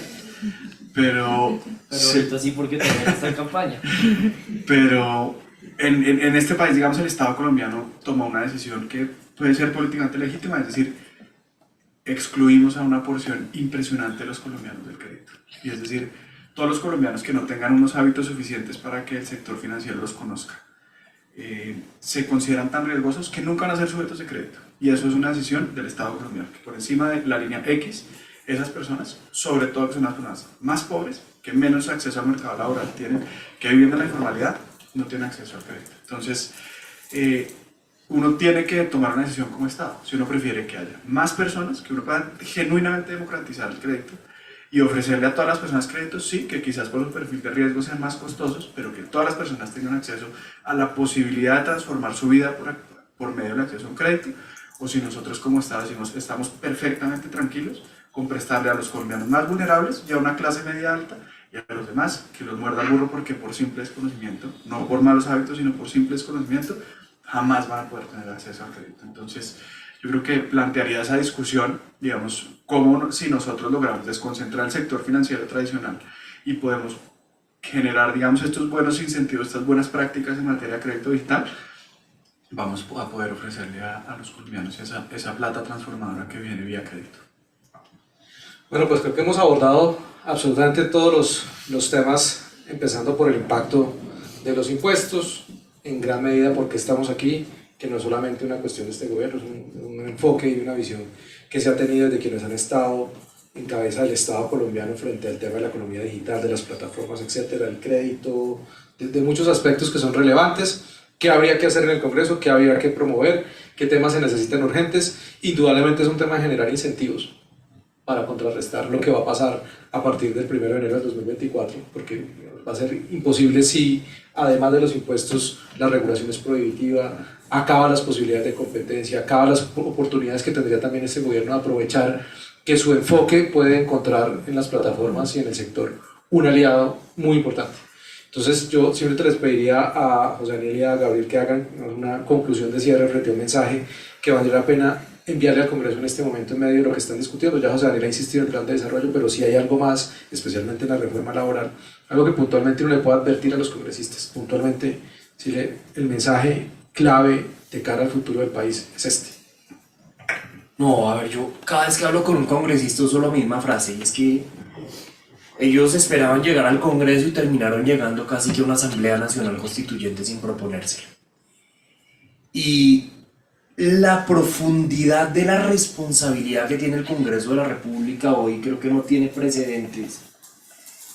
Pero ahorita sí, porque también está en campaña. Pero en este país, digamos, el Estado colombiano tomó una decisión que puede ser políticamente legítima, es decir, excluimos a una porción impresionante de los colombianos del crédito. Y es decir, todos los colombianos que no tengan unos hábitos suficientes para que el sector financiero los conozca, se consideran tan riesgosos que nunca van a ser sujetos de crédito. Y eso es una decisión del Estado colombiano, que por encima de la línea X, esas personas, sobre todo que son las personas más pobres, que menos acceso al mercado laboral tienen, que viviendo en la informalidad, no tienen acceso al crédito. Entonces, uno tiene que tomar una decisión como Estado, si uno prefiere que haya más personas, que uno pueda genuinamente democratizar el crédito y ofrecerle a todas las personas créditos, sí, que quizás por su perfil de riesgo sean más costosos, pero que todas las personas tengan acceso a la posibilidad de transformar su vida por medio del acceso a un crédito, o si nosotros como Estado decimos que estamos perfectamente tranquilos con prestarle a los colombianos más vulnerables y a una clase media alta, y a los demás que los muerda el burro porque por simple desconocimiento, no por malos hábitos, sino por simple desconocimiento, jamás van a poder tener acceso al crédito. Entonces, yo creo que plantearía esa discusión, digamos, cómo si nosotros logramos desconcentrar el sector financiero tradicional y podemos generar, digamos, estos buenos incentivos, estas buenas prácticas en materia de crédito digital, vamos a poder ofrecerle a los colombianos esa plata transformadora que viene vía crédito. Bueno, pues creo que hemos abordado absolutamente todos los temas, empezando por el impacto de los impuestos, en gran medida porque estamos aquí, que no es solamente una cuestión de este gobierno, es un enfoque y una visión que se ha tenido desde quienes han estado en cabeza del Estado colombiano frente al tema de la economía digital, de las plataformas, etcétera, el crédito, de muchos aspectos que son relevantes, qué habría que hacer en el Congreso, qué habría que promover, qué temas se necesitan urgentes. Indudablemente es un tema de generar incentivos para contrarrestar lo que va a pasar a partir del 1 de enero del 2024, porque va a ser imposible si, además de los impuestos, la regulación es prohibitiva, acaba las posibilidades de competencia, acaba las oportunidades que tendría también este gobierno de aprovechar que su enfoque puede encontrar en las plataformas y en el sector un aliado muy importante. Entonces yo siempre les pediría a José Daniel y a Gabriel que hagan una conclusión de cierre frente a un mensaje que valdría la pena enviarle al Congreso en este momento en medio de lo que están discutiendo. Ya José Daniel ha insistido en el plan de desarrollo, pero si hay algo más, especialmente en la reforma laboral, algo que puntualmente uno le pueda advertir a los congresistas, puntualmente, si el mensaje clave de cara al futuro del país es este. No, a ver, yo cada vez que hablo con un congresista uso la misma frase, y es que ellos esperaban llegar al Congreso y terminaron llegando casi que a una Asamblea Nacional Constituyente sin proponérselo. Y la profundidad de la responsabilidad que tiene el Congreso de la República hoy creo que no tiene precedentes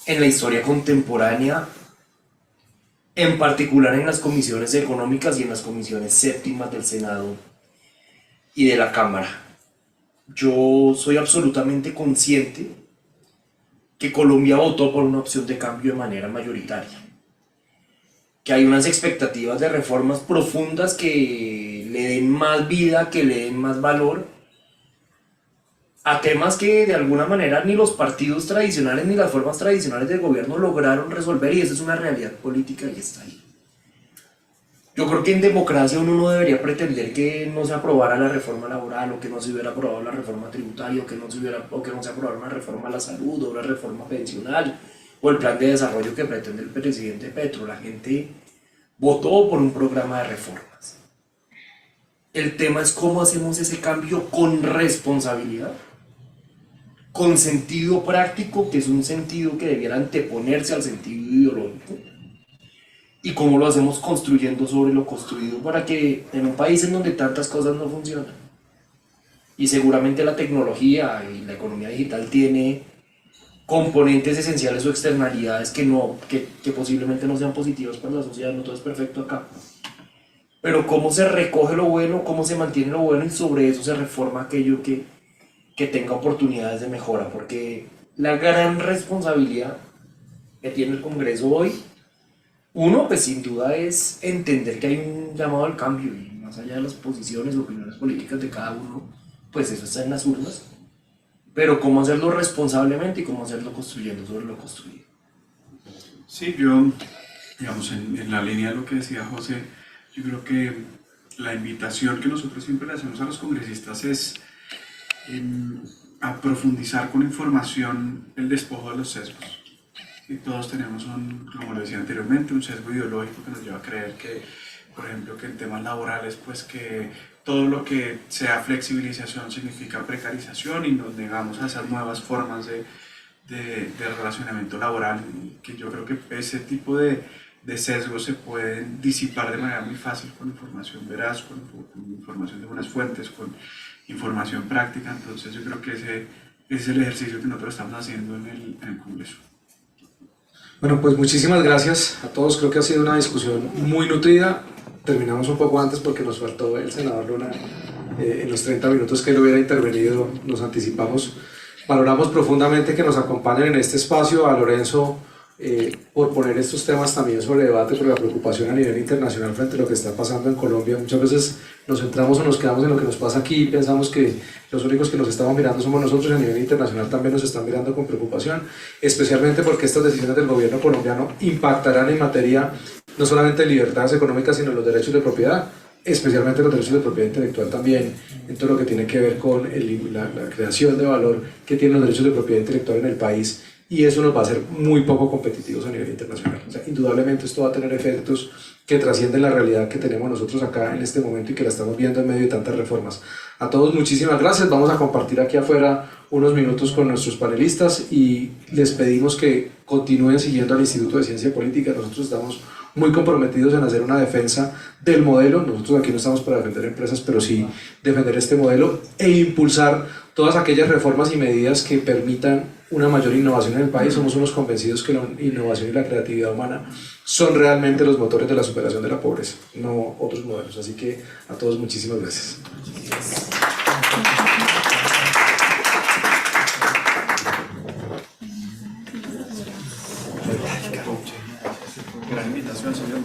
en la historia contemporánea, en particular en las comisiones económicas y en las comisiones séptimas del Senado y de la Cámara. Yo soy absolutamente consciente que Colombia votó por una opción de cambio de manera mayoritaria, que hay unas expectativas de reformas profundas que le den más vida, que le den más valor a temas que de alguna manera ni los partidos tradicionales ni las formas tradicionales del gobierno lograron resolver, y eso es una realidad política y está ahí. Yo creo que en democracia uno no debería pretender que no se aprobara la reforma laboral, o que no se hubiera aprobado la reforma tributaria, o que no se aprobara una reforma a la salud, o una reforma pensional, o el plan de desarrollo que pretende el presidente Petro. La gente votó por un programa de reformas. El tema es cómo hacemos ese cambio con responsabilidad, con sentido práctico, que es un sentido que debiera anteponerse al sentido ideológico, y cómo lo hacemos construyendo sobre lo construido, para que en un país en donde tantas cosas no funcionan, y seguramente la tecnología y la economía digital tiene componentes esenciales o externalidades que posiblemente no sean positivas para la sociedad, no todo es perfecto acá, pero cómo se recoge lo bueno, cómo se mantiene lo bueno, y sobre eso se reforma aquello que tenga oportunidades de mejora, porque la gran responsabilidad que tiene el Congreso hoy, uno, pues sin duda, es entender que hay un llamado al cambio, y más allá de las posiciones o opiniones políticas de cada uno, pues eso está en las urnas, pero cómo hacerlo responsablemente y cómo hacerlo construyendo sobre lo construido. Sí, yo, digamos, en la línea de lo que decía José, yo creo que la invitación que nosotros siempre le hacemos a los congresistas es a profundizar con información el despojo de los sesgos. Y todos tenemos, como lo decía anteriormente, un sesgo ideológico que nos lleva a creer que, por ejemplo, que en temas laborales, pues que todo lo que sea flexibilización significa precarización, y nos negamos a esas nuevas formas de relacionamiento laboral, que yo creo que ese tipo de sesgos se pueden disipar de manera muy fácil con información veraz, con información de buenas fuentes, con información práctica. Entonces yo creo que ese es el ejercicio que nosotros estamos haciendo en el Congreso. Bueno, pues muchísimas gracias a todos. Creo que ha sido una discusión muy nutrida. Terminamos un poco antes porque nos faltó el senador Luna. En los 30 minutos que él hubiera intervenido, nos anticipamos. Valoramos profundamente que nos acompañen en este espacio, a Lorenzo por poner estos temas también sobre debate, por la preocupación a nivel internacional frente a lo que está pasando en Colombia. Muchas veces nos centramos o nos quedamos en lo que nos pasa aquí y pensamos que los únicos que nos estamos mirando somos nosotros, y a nivel internacional también nos están mirando con preocupación, especialmente porque estas decisiones del gobierno colombiano impactarán en materia no solamente de libertades económicas, sino los derechos de propiedad, especialmente los derechos de propiedad intelectual también, en todo lo que tiene que ver con la creación de valor que tienen los derechos de propiedad intelectual en el país, y eso nos va a hacer muy poco competitivos a nivel internacional. O sea, indudablemente esto va a tener efectos que trascienden la realidad que tenemos nosotros acá en este momento y que la estamos viendo en medio de tantas reformas. A todos muchísimas gracias. Vamos a compartir aquí afuera unos minutos con nuestros panelistas y les pedimos que continúen siguiendo al Instituto de Ciencia Política. Nosotros estamos muy comprometidos en hacer una defensa del modelo. Nosotros aquí no estamos para defender empresas, pero sí defender este modelo e impulsar todas aquellas reformas y medidas que permitan una mayor innovación en el país. Somos unos convencidos que la innovación y la creatividad humana son realmente los motores de la superación de la pobreza, no otros modelos. Así que a todos muchísimas gracias. Gran invitación, señor.